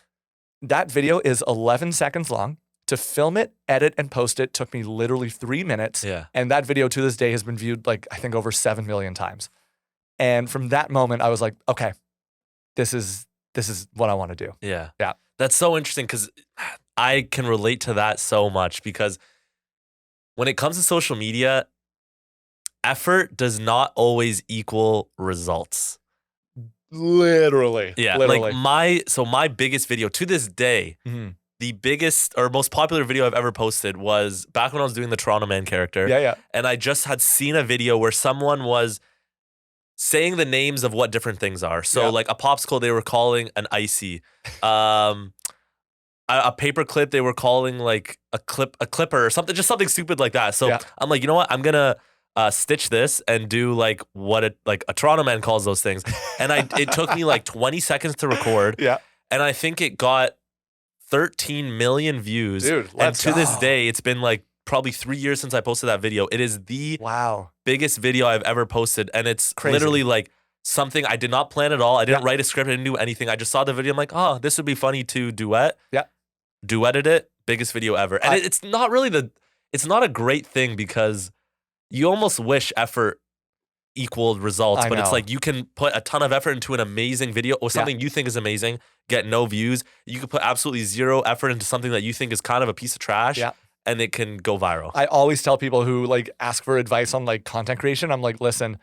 S2: That video is 11 seconds long. To film it, edit, and post it took me literally 3 minutes.
S1: Yeah.
S2: And that video to this day has been viewed like, I think over 7 million times. And from that moment, I was like, okay, this is what I want to do.
S1: Yeah.
S2: Yeah.
S1: That's so interesting because I can relate to that so much because when it comes to social media, effort does not always equal results.
S2: Literally.
S1: Yeah.
S2: Literally.
S1: Like my biggest video to this day, the biggest or most popular video I've ever posted was back when I was doing the Toronto Man character.
S2: Yeah.
S1: And I just had seen a video where someone was saying the names of what different things are. So like a popsicle, they were calling an icy. A paper clip, they were calling like a clipper or something, just something stupid like that. So I'm like, you know what? I'm gonna stitch this and do like what a Toronto Man calls those things. And it took me like 20 seconds to record.
S2: Yeah.
S1: And I think it got 13 million views.
S2: Dude,
S1: and to this day, it's been like probably 3 years since I posted that video. It is the biggest video I've ever posted. And it's literally like something I did not plan at all. I didn't write a script. I didn't do anything. I just saw the video. I'm like, oh, this would be funny to duet.
S2: Yeah.
S1: Duetted it. Biggest video ever. And it's not really it's not a great thing because you almost wish effort equaled results, but it's like you can put a ton of effort into an amazing video or something you think is amazing, get no views. You could put absolutely zero effort into something that you think is kind of a piece of trash. And it can go viral.
S2: I always tell people who like ask for advice on like content creation, I'm like, listen,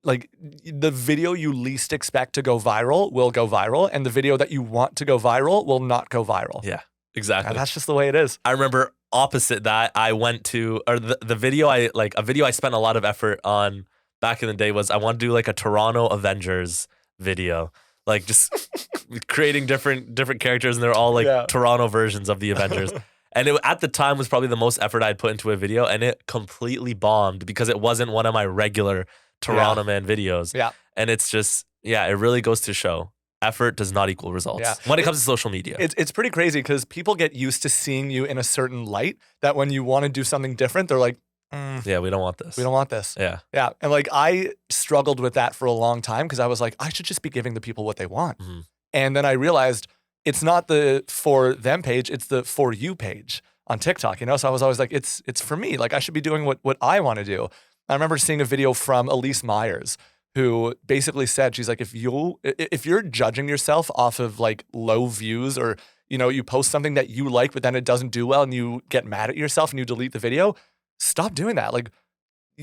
S2: like the video you least expect to go viral will go viral, and the video that you want to go viral will not go viral.
S1: Yeah, exactly.
S2: And that's just the way it is.
S1: I remember opposite that, I went to, or the video a video I spent a lot of effort on back in the day was I want to do like a Toronto Avengers video. Like just creating different characters, and they're all like Toronto versions of the Avengers. And it, at the time, was probably the most effort I'd put into a video, and it completely bombed because it wasn't one of my regular Toronto Man videos.
S2: Yeah.
S1: And it's just, it really goes to show effort does not equal results when it comes to social media.
S2: It's pretty crazy because people get used to seeing you in a certain light that when you want to do something different, they're like,
S1: yeah, we don't want this.
S2: We don't want this.
S1: Yeah.
S2: Yeah. And like I struggled with that for a long time because I was like, I should just be giving the people what they want. And then I realized it's not the for them page, it's the for you page on TikTok, you know? So I was always like, it's for me. Like I should be doing what I want to do. I remember seeing a video from Elise Myers who basically said, she's like, if you're judging yourself off of like low views or you post something that you like, but then it doesn't do well and you get mad at yourself and you delete the video, stop doing that. Like,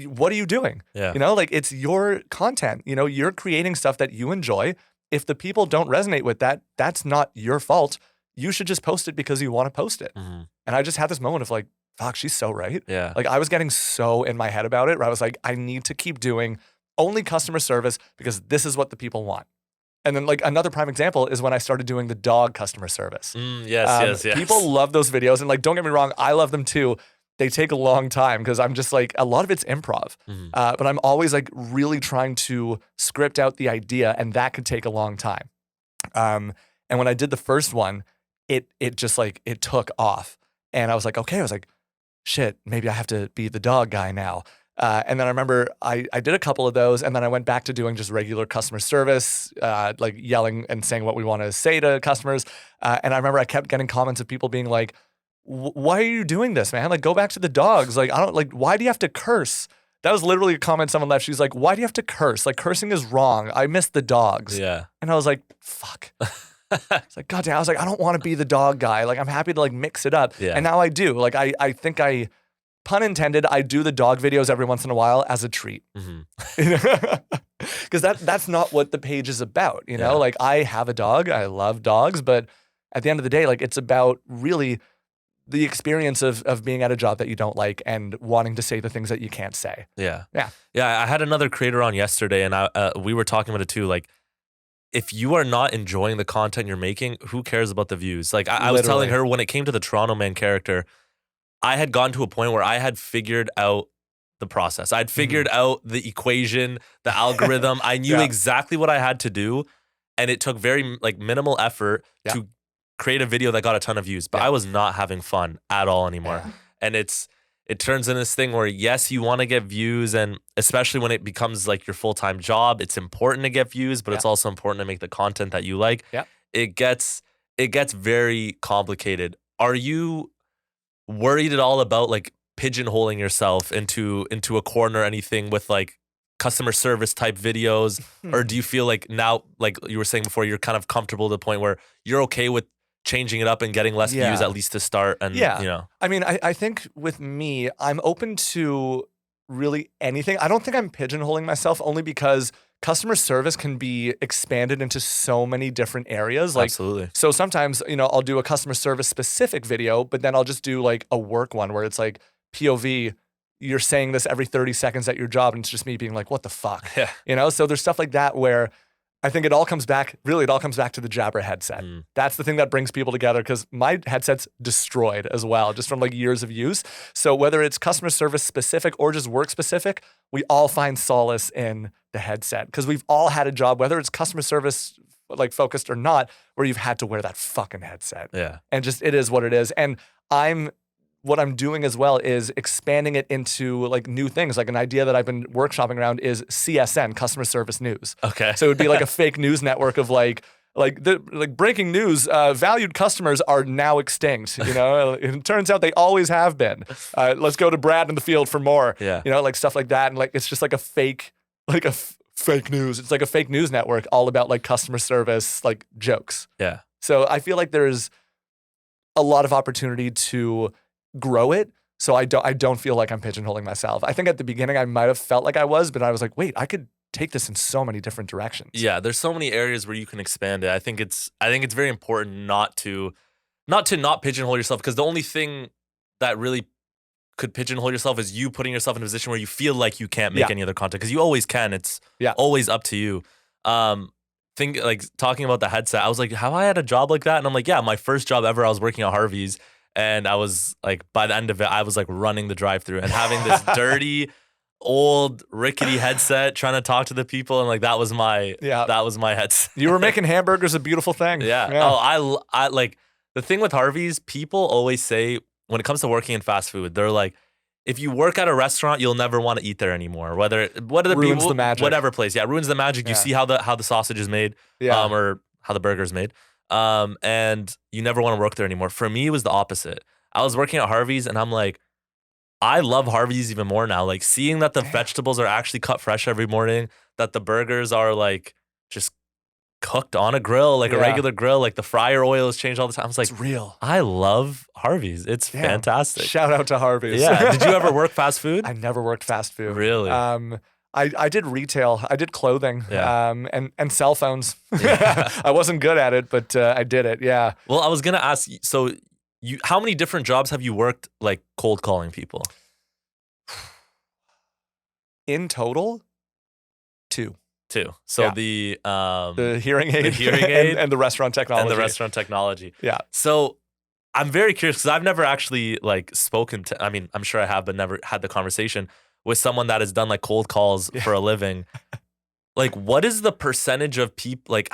S2: what are you doing?
S1: Yeah.
S2: Like it's your content. You're creating stuff that you enjoy. If the people don't resonate with that, that's not your fault. You should just post it because you want to post it.
S1: Mm-hmm.
S2: And I just had this moment of like, fuck, she's so right.
S1: Yeah.
S2: Like I was getting so in my head about it where I was like, I need to keep doing only customer service because this is what the people want. And then like another prime example is when I started doing the dog customer service.
S1: Yes.
S2: People love those videos. And like, don't get me wrong, I love them too. They take a long time because I'm just like, a lot of it's improv.
S1: Mm-hmm.
S2: But I'm always like really trying to script out the idea, and that could take a long time. And when I did the first one, it just like, it took off. And I was like, okay, shit, maybe I have to be the dog guy now. And then I remember I did a couple of those, and then I went back to doing just regular customer service, like yelling and saying what we want to say to customers. And I remember I kept getting comments of people being like, why are you doing this, man? Like, go back to the dogs. Like, why do you have to curse? That was literally a comment someone left. She's like, why do you have to curse? Like, cursing is wrong. I miss the dogs.
S1: Yeah.
S2: And I was like, fuck. It's like, goddamn. I was like, I don't want to be the dog guy. Like, I'm happy to like mix it up.
S1: Yeah.
S2: And now I do. Like, I think pun intended, I do the dog videos every once in a while as a treat. Because that's not what the page is about.
S1: Yeah.
S2: Like I have a dog. I love dogs. But at the end of the day, like it's about really the experience of being at a job that you don't like and wanting to say the things that you can't say.
S1: Yeah.
S2: Yeah.
S1: I had another creator on yesterday, and we were talking about it too. Like, if you are not enjoying the content you're making, who cares about the views? Like, I was telling her when it came to the Toronto Man character, I had gotten to a point where I had figured out the process. I'd figured out the equation, the algorithm. I knew exactly what I had to do, and it took very like minimal effort to create a video that got a ton of views, but I was not having fun at all anymore.
S2: Yeah.
S1: And it turns into this thing where, yes, you want to get views, and especially when it becomes like your full-time job, it's important to get views, but it's also important to make the content that you like.
S2: Yeah.
S1: It gets very complicated. Are you worried at all about like pigeonholing yourself into a corner or anything with like customer service type videos? Or do you feel like now, like you were saying before, you're kind of comfortable to the point where you're okay with changing it up and getting less views at least to start? And
S2: I mean, I think with me, I'm open to really anything. I don't think I'm pigeonholing myself, only because customer service can be expanded into so many different areas. Like,
S1: absolutely.
S2: So sometimes, I'll do a customer service specific video, but then I'll just do like a work one where it's like POV, you're saying this every 30 seconds at your job, and it's just me being like, what the fuck?
S1: Yeah.
S2: So there's stuff like that where I think it all comes back to the Jabra headset. That's the thing that brings people together, because my headset's destroyed as well, just from like years of use. So whether it's customer service specific or just work specific, we all find solace in the headset, because we've all had a job, whether it's customer service like focused or not, where you've had to wear that fucking headset.
S1: Yeah.
S2: And just, it is what it is. And what I'm doing as well is expanding it into like new things. Like an idea that I've been workshopping around is CSN, customer service news.
S1: Okay.
S2: So it would be like a fake news network of like breaking news, valued customers are now extinct. It turns out they always have been. Let's go to Brad in the field for more.
S1: Yeah.
S2: Like stuff like that. And like, it's just like a fake, fake news. It's like a fake news network all about like customer service, like jokes.
S1: Yeah.
S2: So I feel like there's a lot of opportunity to grow it. So I don't feel like I'm pigeonholing myself. I think at the beginning I might have felt like I was, but I was like, wait, I could take this in so many different directions.
S1: Yeah, there's so many areas where you can expand it. I think it's very important not to pigeonhole yourself, because the only thing that really could pigeonhole yourself is you putting yourself in a position where you feel like you can't make any other content, because you always can. It's always up to you. Think like talking about the headset, I was like, have I had a job like that? And I'm like, yeah, my first job ever, I was working at Harvey's. And I was like, by the end of it, I was like running the drive-thru and having this dirty, old, rickety headset, trying to talk to the people, and like that was my headset.
S2: You were making hamburgers a beautiful thing.
S1: Yeah. Oh, I like the thing with Harvey's. People always say when it comes to working in fast food, they're like, if you work at a restaurant, you'll never want to eat there anymore. Ruins
S2: the magic.
S1: Whatever place, ruins the magic. You see how the sausage is made, or how the burger is made. And you never want to work there anymore. For me, it was the opposite. I was working at Harvey's, and I'm like, I love Harvey's even more now. Like, seeing that the vegetables are actually cut fresh every morning, that the burgers are like just cooked on a grill, like a
S2: Yeah.
S1: regular grill. Like the fryer oil is changed all the time. I was like,
S2: It's real.
S1: I love Harvey's. It's
S2: Damn.
S1: fantastic.
S2: Shout out to Harvey's.
S1: Yeah. Did you ever work fast food?
S2: I never worked fast food.
S1: Really?
S2: I did retail. I did clothing.
S1: Yeah.
S2: And cell phones.
S1: Yeah.
S2: I wasn't good at it, but I did it. Yeah.
S1: Well, I was gonna ask. So, how many different jobs have you worked, like cold calling people?
S2: In total, 2.
S1: Two. So
S2: Yeah.
S1: the
S2: hearing aid,
S1: hearing aid
S2: and the restaurant technology.
S1: and the restaurant technology.
S2: Yeah.
S1: So I'm very curious because I've never actually like spoken to. I mean, I'm sure I have, but never had the conversation with someone that has done like cold calls for a living. Like, what is the percentage of people? Like,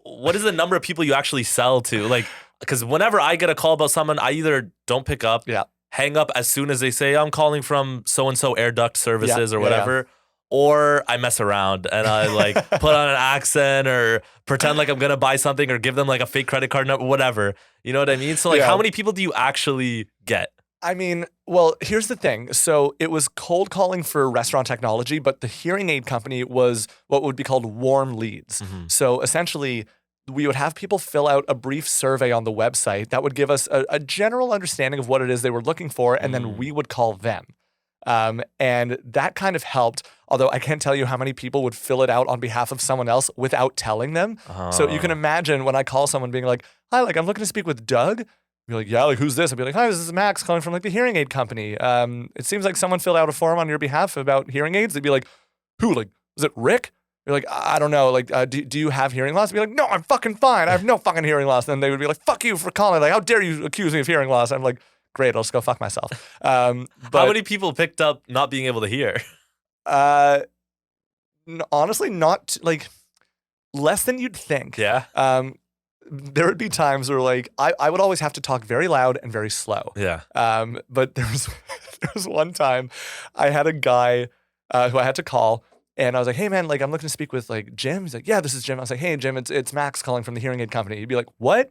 S1: what is the number of people you actually sell to? Like, because whenever I get a call about someone, I either don't pick up,
S2: Yeah.
S1: hang up as soon as they say I'm calling from so and so air duct services
S2: Yeah,
S1: or
S2: yeah,
S1: whatever. Or I mess around and I like put on an accent or pretend like I'm gonna buy something or give them like a fake credit card number, whatever. You know what I mean? So like,
S2: Yeah.
S1: how many people do you actually get?
S2: I mean, well, here's the thing. So it was cold calling for restaurant technology, but the hearing aid company was what would be called warm leads.
S1: Mhm.
S2: So essentially, we would have people fill out a brief survey on the website that would give us a general understanding of what it is they were looking for, and then we would call them. And that kind of helped, although I can't tell you how many people would fill it out on behalf of someone else without telling them. So you can imagine when I call someone being like, hi, like I'm looking to speak with Doug. Be like, yeah, like who's this? I'd be like, hi, this is Max calling from like the hearing aid company. It seems like someone filled out a form on your behalf about hearing aids. They'd be like, who? Like, was it Rick? You're like, I don't know. Like, do you have hearing loss? I'd be like, no, I'm fucking fine. I have no fucking hearing loss. And they would be like, fuck you for calling. Like, how dare you accuse me of hearing loss? I'm like, great, I'll just go fuck myself. But
S1: how many people picked up not being able to hear?
S2: Honestly, not like less than you'd think.
S1: Yeah.
S2: There would be times where like I would always have to talk very loud and very slow.
S1: Yeah.
S2: But there was one time I had a guy who I had to call, and I was like, hey man, like I'm looking to speak with like Jim. He's like, yeah, this is Jim. I was like, hey Jim, it's Max calling from the hearing aid company. He'd be like, what?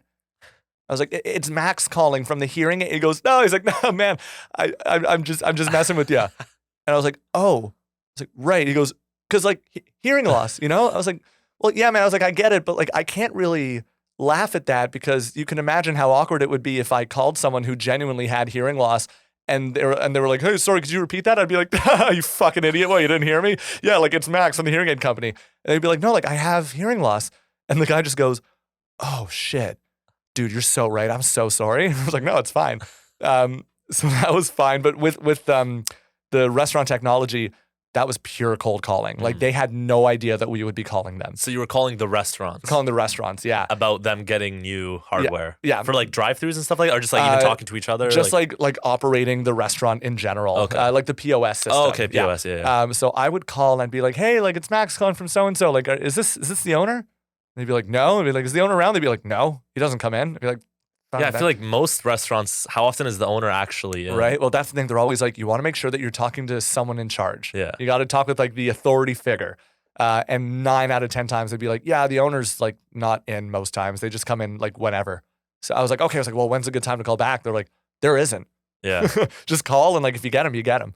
S2: I was like, it's Max calling from the hearing aid. He goes, no. He's like, no man, I'm just messing with you. And I was like, oh. I was like, right. He goes, because like hearing loss, you know? I was like, well, yeah, man. I was like, I get it, but like I can't really laugh at that because you can imagine how awkward it would be if I called someone who genuinely had hearing loss and they were like, hey, sorry, could you repeat that? I'd be like, you fucking idiot. What, you didn't hear me? Yeah, like it's Max from the hearing aid company. And they'd be like, no, like I have hearing loss. And the guy just goes, oh shit, dude, you're so right. I'm so sorry. I was like, no, it's fine. So that was fine. But with the restaurant technology, that was pure cold calling. Like they had no idea that we would be calling them.
S1: So you were calling the restaurants?
S2: Calling the restaurants, yeah.
S1: About them getting new hardware?
S2: Yeah.
S1: For like drive-thrus and stuff like that? Or just like even talking to each other?
S2: Just like operating the restaurant in general.
S1: Okay.
S2: Like the POS system.
S1: Oh, okay, POS, yeah.
S2: So I would call and I'd be like, hey, like it's Max calling from so-and-so. Like, is this the owner? And they'd be like, no. I'd be like, is the owner around? They'd be like, no, he doesn't come in. I'd be like,
S1: yeah, I feel like most restaurants, how often is the owner actually in?
S2: Right. Well, that's the thing. They're always like, you want to make sure that you're talking to someone in charge.
S1: Yeah.
S2: You got to talk with like the authority figure. And 9 out of 10 times they'd be like, yeah, the owner's like not in most times. They just come in like whenever. So I was like, okay. I was like, well, when's a good time to call back? They're like, there isn't.
S1: Yeah.
S2: Just call and like if you get them, you get them.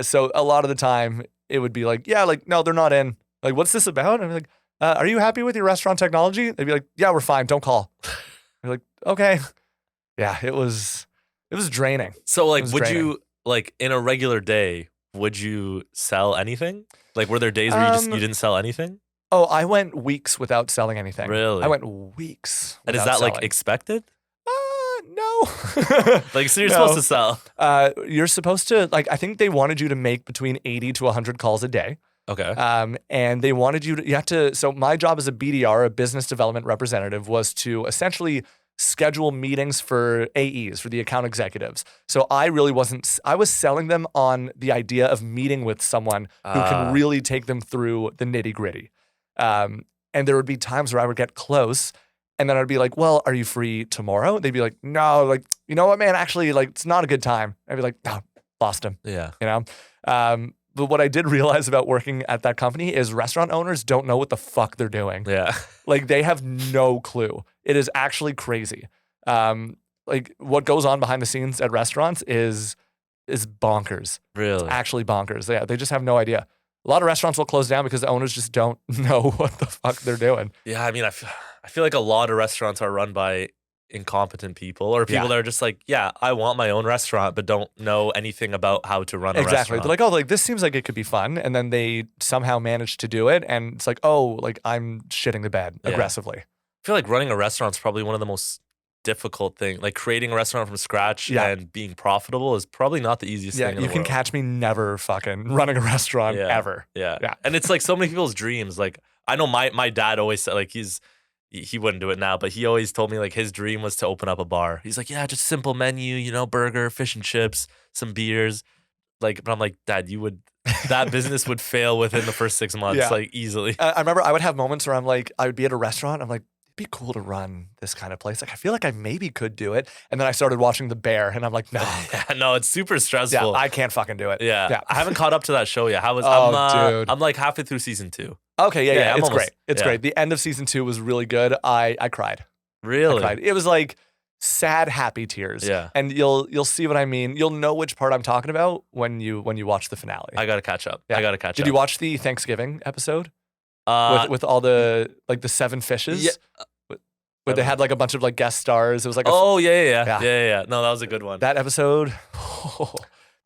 S2: So a lot of the time it would be like, yeah, like no, they're not in. Like, what's this about? And I'm like, are you happy with your restaurant technology? They'd be like, yeah, we're fine. Don't call. You're like, okay. Yeah, it was draining.
S1: So like, would
S2: draining.
S1: you like in a regular day, would you sell anything? Like, were there days where you didn't sell anything?
S2: Oh, I went weeks without selling anything.
S1: Really?
S2: I went weeks.
S1: And is
S2: without
S1: that like
S2: selling.
S1: expected?
S2: No.
S1: Like, so you're
S2: No.
S1: supposed to sell.
S2: You're supposed to like. I think they wanted you to make between 80 to 100 calls a day.
S1: Okay.
S2: And they wanted you to. You have to. So my job as a BDR, a business development representative, was to essentially schedule meetings for AEs, for the account executives. So I really wasn't. I was selling them on the idea of meeting with someone who can really take them through the nitty gritty. And there would be times where I would get close. And then I'd be like, well, are you free tomorrow? They'd be like, no, like, you know what, man, actually, like, it's not a good time. I'd be like, no, lost him,
S1: Yeah.
S2: you know? But what I did realize about working at that company is restaurant owners don't know what the fuck they're doing.
S1: Yeah.
S2: Like, they have no clue. It is actually crazy. Like, what goes on behind the scenes at restaurants is bonkers.
S1: Really?
S2: It's actually bonkers. Yeah, they just have no idea. A lot of restaurants will close down because the owners just don't know what the fuck they're doing.
S1: Yeah, I mean, I feel like a lot of restaurants are run by incompetent people or people
S2: Yeah.
S1: that are just like, yeah, I want my own restaurant, but don't know anything about how to run a
S2: Exactly.
S1: restaurant.
S2: They're like, oh, like this seems like it could be fun. And then they somehow manage to do it. And it's like, oh, like I'm shitting the bed
S1: Yeah.
S2: aggressively.
S1: I feel like running a restaurant is probably one of the most difficult things. Like creating a restaurant from scratch
S2: Yeah.
S1: and being profitable is probably not the easiest
S2: Yeah,
S1: thing in
S2: you
S1: the
S2: can
S1: world.
S2: catch me never fucking running a restaurant
S1: Yeah.
S2: ever.
S1: Yeah.
S2: Yeah.
S1: And it's like so many people's dreams. Like I know my dad always said like he wouldn't do it now, but he always told me like his dream was to open up a bar. He's like, yeah, just simple menu, you know, burger, fish and chips, some beers. Like, but I'm like, Dad, that business would fail within the first 6 months,
S2: Yeah.
S1: like easily.
S2: I remember I would have moments where I'm like, I would be at a restaurant. I'm like, it'd be cool to run this kind of place. Like, I feel like I maybe could do it. And then I started watching The Bear, and I'm like, no,
S1: Yeah, no, it's super
S2: yeah,
S1: stressful.
S2: I can't fucking do it.
S1: Yeah. I haven't caught up to that show yet.
S2: Dude.
S1: I'm like halfway through season 2.
S2: Okay, yeah,
S1: I'm
S2: it's
S1: almost-
S2: great. It's
S1: yeah.
S2: great. The end of season 2 was really good. I cried.
S1: Really?
S2: I cried. It was like sad, happy tears.
S1: Yeah.
S2: And you'll see what I mean. You'll know which part I'm talking about when you watch the finale.
S1: I gotta catch up.
S2: Yeah.
S1: I gotta catch up.
S2: Did you watch the Thanksgiving episode
S1: Uh,
S2: with all the like the 7 fishes?
S1: yeah.
S2: Where they had like a bunch of like guest stars. It was like
S1: oh
S2: Yeah.
S1: yeah. No, that was a good one.
S2: that episode.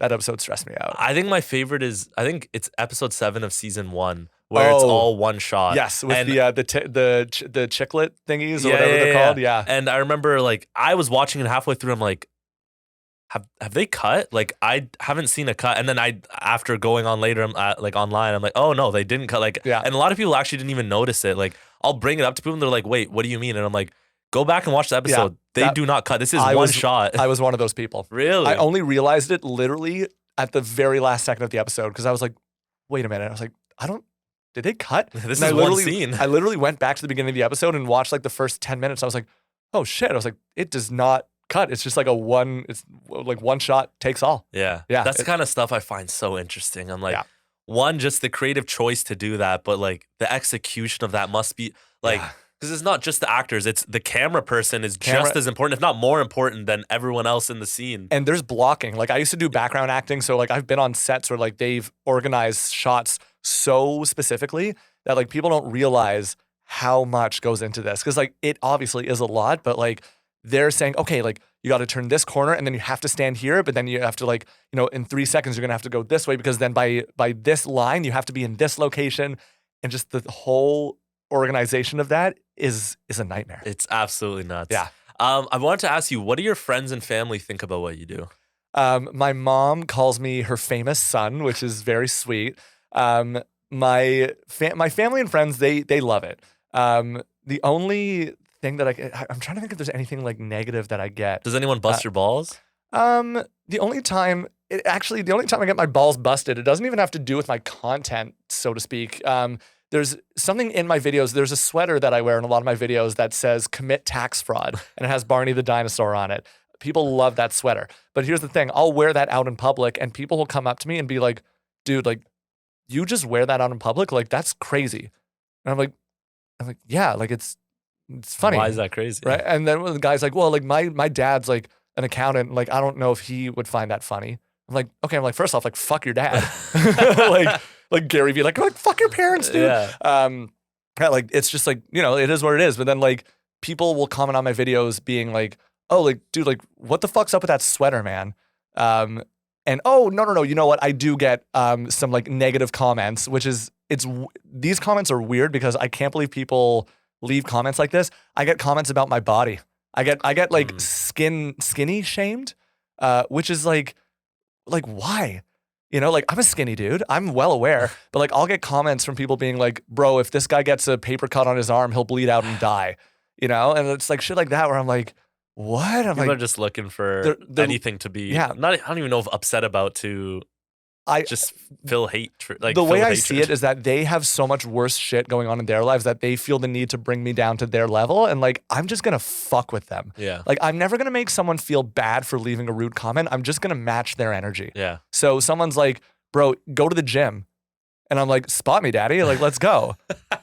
S2: That episode stressed me out.
S1: I think my favorite is it's episode 7 of season 1 where it's
S2: Oh.
S1: all one shot.
S2: Yes, with
S1: And-
S2: the chiclet thingies or whatever they're called. Yeah.
S1: And I remember like I was watching it halfway through. I'm like, have they cut? Like I haven't seen a cut. And then after going on later, like online, I'm like, oh no, they didn't cut. Like,
S2: Yeah.
S1: And a lot of people actually didn't even notice it. Like I'll bring it up to people and they're like, wait, what do you mean? And I'm like, go back and watch the episode. They do not cut. This is one shot.
S2: I was one of those people.
S1: Really?
S2: I only realized it literally at the very last second of the episode because I was like, wait a minute. I was like, did they cut?
S1: This
S2: And
S1: is
S2: I
S1: one
S2: literally-
S1: scene.
S2: I literally went back to the beginning of the episode and watched like the first 10 minutes. I was like, oh shit. I was like, it does not cut. It's just like it's like one shot takes all.
S1: Yeah.
S2: Yeah,
S1: That's the kind of stuff I find so interesting. I'm like,
S2: Yeah.
S1: one, just the creative choice to do that, but like the execution of that must be like,
S2: Yeah.
S1: because it's not just the actors, it's the camera person is
S2: Camera-
S1: just as important, if not more important than everyone else in the scene.
S2: And there's blocking. Like I used to do background acting. So like I've been on sets where like they've organized shots so specifically that like people don't realize how much goes into this. Cause like it obviously is a lot, but like they're saying, okay, like you got to turn this corner and then you have to stand here, but then you have to like, you know, in 3 seconds, you're going to have to go this way because then by this line, you have to be in this location. And just the whole organization of that is a nightmare.
S1: It's absolutely nuts.
S2: Yeah.
S1: I wanted to ask you, what do your friends and family think about what you do?
S2: My mom calls me her famous son, which is very sweet. My family and friends, they love it. The only thing that I'm trying to think if there's anything like negative that I get.
S1: Does anyone bust your balls?
S2: The only time I get my balls busted, it doesn't even have to do with my content, so to speak. There's something in my videos. There's a sweater that I wear in a lot of my videos that says "commit tax fraud" and it has Barney the dinosaur on it. People love that sweater. But here's the thing: I'll wear that out in public, and people will come up to me and be like, "Dude, like, you just wear that out in public? Like, that's crazy." And I'm like, yeah, like it's funny.
S1: Why is that crazy?
S2: Right? And then the guy's like, well, like my dad's like an accountant. Like, I don't know if he would find that funny. I'm like, okay. I'm like, first off, like, fuck your dad. like Gary Vee, like fuck your parents, dude.
S1: Yeah.
S2: Yeah, like it's just like, you know, it is what it is. But then like people will comment on my videos being like, oh, like, dude, like, what the fuck's up with that sweater, man? And oh, no. You know what? I do get some like negative comments, which is these comments are weird because I can't believe people leave comments like this. I get comments about my body. I get like skinny shamed, which is like why? You know, like I'm a skinny dude. I'm well aware, but like I'll get comments from people being like, bro, if this guy gets a paper cut on his arm, he'll bleed out and die. You know, and it's like shit like that where I'm like, what? I'm
S1: People
S2: like,
S1: are just looking for
S2: they're-
S1: anything to be.
S2: yeah.
S1: I don't even know if upset about to just feel hate. Like
S2: the way
S1: feel
S2: I
S1: hatred.
S2: see it is that they have so much worse shit going on in their lives that they feel the need to bring me down to their level. And like, I'm just going to fuck with them.
S1: Yeah.
S2: Like, I'm never going to make someone feel bad for leaving a rude comment. I'm just going to match their energy.
S1: Yeah.
S2: So someone's like, bro, go to the gym. And I'm like, spot me, daddy. Like, let's go.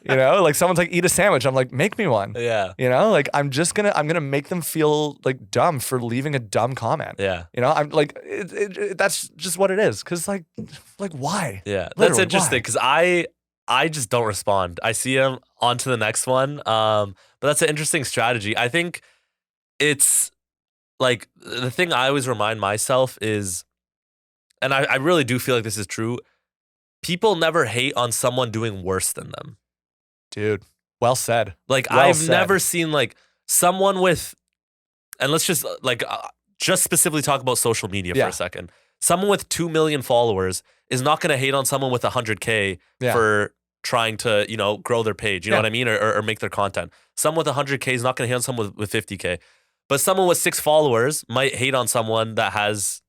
S2: You know, like someone's like, eat a sandwich. I'm like, make me one.
S1: Yeah.
S2: You know, like I'm gonna make them feel like dumb for leaving a dumb comment.
S1: Yeah.
S2: You know, I'm like, that's just what it is. Cause like why?
S1: Yeah. That's
S2: Literally,
S1: interesting
S2: why?
S1: because I just don't respond. I see him on to the next one. But that's an interesting strategy. I think it's like the thing I always remind myself is, and I really do feel like this is true. People never hate on someone doing worse than them.
S2: Dude, well said.
S1: Like
S2: Well
S1: I've
S2: said.
S1: never seen like someone with, and let's just just specifically talk about social media for
S2: Yeah.
S1: a second. Someone with 2 million followers is not going to hate on someone with 100K
S2: Yeah.
S1: for trying to, grow their page. You know
S2: Yeah.
S1: what I mean? Or make their content. Someone with 100K is not going to hate on someone with 50K. But someone with 6 followers might hate on someone that has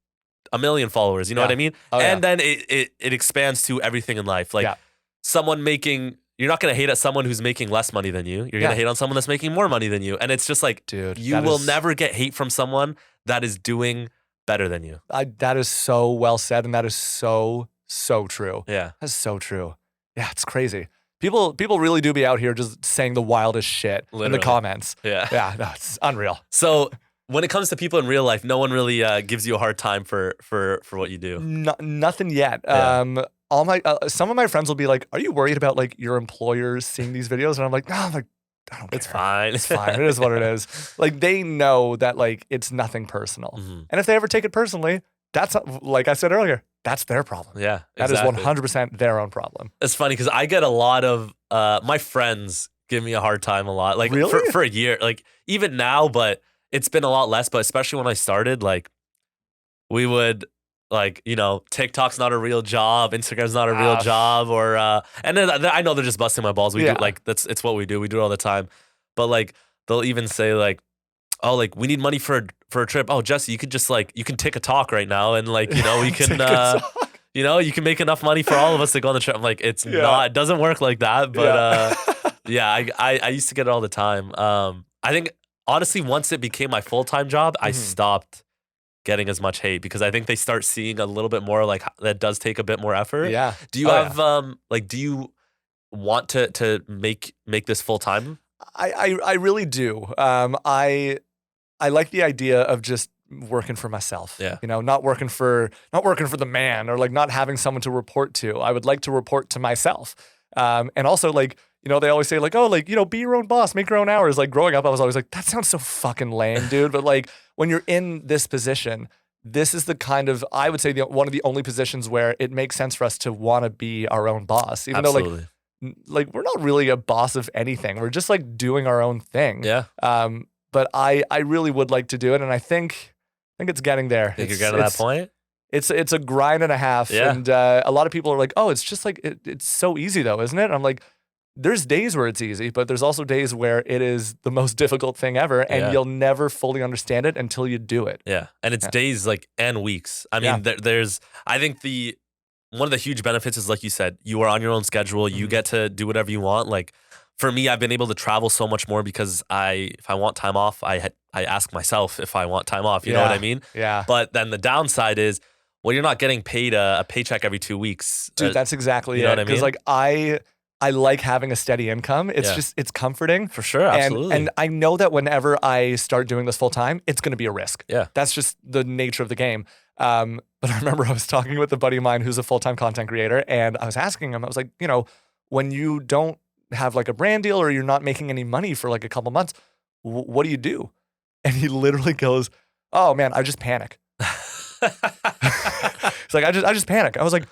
S1: 1 million followers. You know
S2: Yeah.
S1: what I mean?
S2: Oh, yeah.
S1: And then it expands to everything in life. Like
S2: Yeah.
S1: someone making, you're not going to hate at someone who's making less money than you. You're going
S2: Yeah.
S1: to hate on someone that's making more money than you. And it's just like,
S2: Dude,
S1: you
S2: that
S1: will
S2: is-
S1: never get hate from someone that is doing better than you.
S2: That is so well said, and that is so true.
S1: Yeah.
S2: That's so true. Yeah, it's crazy. People really do be out here just saying the wildest shit in
S1: Literally.
S2: the comments.
S1: Yeah.
S2: Yeah, no, it's unreal.
S1: So when it comes to people in real life, no one really gives you a hard time for what you do.
S2: Nothing yet.
S1: Yeah.
S2: All my some of my friends will be like, "Are you worried about like your employers seeing these videos?" And I'm like, "No, I don't care.
S1: It's fine.
S2: It's fine. It is what it is." Like they know that like it's nothing personal.
S1: Mhm.
S2: And if they ever take it personally, that's like I said earlier, that's their problem.
S1: Yeah,
S2: That
S1: exactly.
S2: is 100% their own problem.
S1: It's funny because I get a lot of my friends give me a hard time a lot. Like
S2: Really?
S1: for a year, like even now, but it's been a lot less. But especially when I started, like we would like, TikTok's not a real job, Instagram's not a real job, or and then I know they're just busting my balls. We
S2: Yeah.
S1: do like it's what we do. We do it all the time. But like they'll even say like, oh, like we need money for a trip. Oh, Jesse, you could just like you can take a talk right now and like we can
S2: Take a talk.
S1: you can make enough money for all of us to go on the trip. I'm like, it's
S2: Yeah.
S1: not, it doesn't work like that. But
S2: Yeah.
S1: I used to get it all the time. I think honestly, once it became my full-time job, I stopped getting as much hate because I think they start seeing a little bit more like that does take a bit more effort.
S2: Yeah.
S1: Do you
S2: Oh,
S1: have like do you want to make this full time?
S2: I really do. I like the idea of just working for myself.
S1: Yeah.
S2: Not working for the man or like not having someone to report to. I would like to report to myself. And also like, they always say like, oh, like, be your own boss, make your own hours. Like growing up, I was always like, that sounds so fucking lame, dude. But like when you're in this position, this is the kind of, I would say one of the only positions where it makes sense for us to want to be our own boss. Even
S1: Absolutely.
S2: though like we're not really a boss of anything. We're just like doing our own thing.
S1: Yeah.
S2: But I really would like to do it. And I think it's getting there.
S1: Think you're getting to that point?
S2: It's a grind and a half.
S1: Yeah.
S2: And a lot of people are like, oh, it's just like, it's so easy though, isn't it? And I'm like, there's days where it's easy, but there's also days where it is the most difficult thing ever. And
S1: Yeah.
S2: you'll never fully understand it until you do it.
S1: Yeah. And it's
S2: Yeah.
S1: days like and weeks. I mean, there's I think one of the huge benefits is like you said, you are on your own schedule. You
S2: Mhm.
S1: get to do whatever you want. Like for me, I've been able to travel so much more because if I want time off, I ask myself if I want time off. You know what I mean?
S2: Yeah.
S1: But then the downside is, well, you're not getting paid a paycheck every 2 weeks.
S2: Dude, that's exactly
S1: you know
S2: it.
S1: what I
S2: Because
S1: mean?
S2: like I like having a steady income. It's
S1: Yeah.
S2: just, it's comforting.
S1: For sure, absolutely.
S2: And I know that whenever I start doing this full time, it's going to be a risk.
S1: Yeah.
S2: That's just the nature of the game. But I remember I was talking with a buddy of mine who's a full-time content creator, and I was asking him, I was like, when you don't have like a brand deal or you're not making any money for like a couple months, what do you do? And he literally goes, oh man, I just panic. It's like, I just panic. I was like,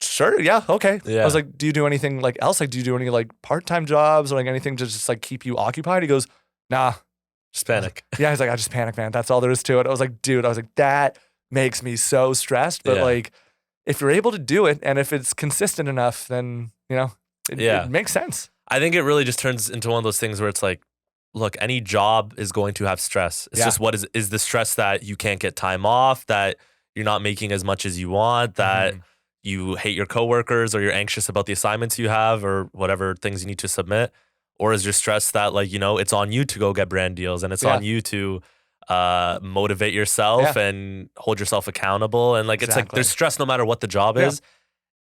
S2: sure, yeah, okay.
S1: Yeah.
S2: I was like, do you do anything like else? Like, do you do any like part-time jobs or like anything to just like keep you occupied? He goes, nah.
S1: Just panic.
S2: Yeah, he's like, I just panic, man. That's all there is to it. I was like, dude, that makes me so stressed. But
S1: Yeah.
S2: like, if you're able to do it and if it's consistent enough, then, it makes sense.
S1: I think it really just turns into one of those things where it's like, look, any job is going to have stress. It's
S2: Yeah.
S1: just what is the stress that you can't get time off, that you're not making as much as you want, that you hate your coworkers or you're anxious about the assignments you have or whatever things you need to submit? Or is your stress that like, it's on you to go get brand deals and it's on you to motivate yourself and hold yourself accountable? And like, it's like
S2: Exactly.
S1: there's stress no matter what the job
S2: Yeah.
S1: is.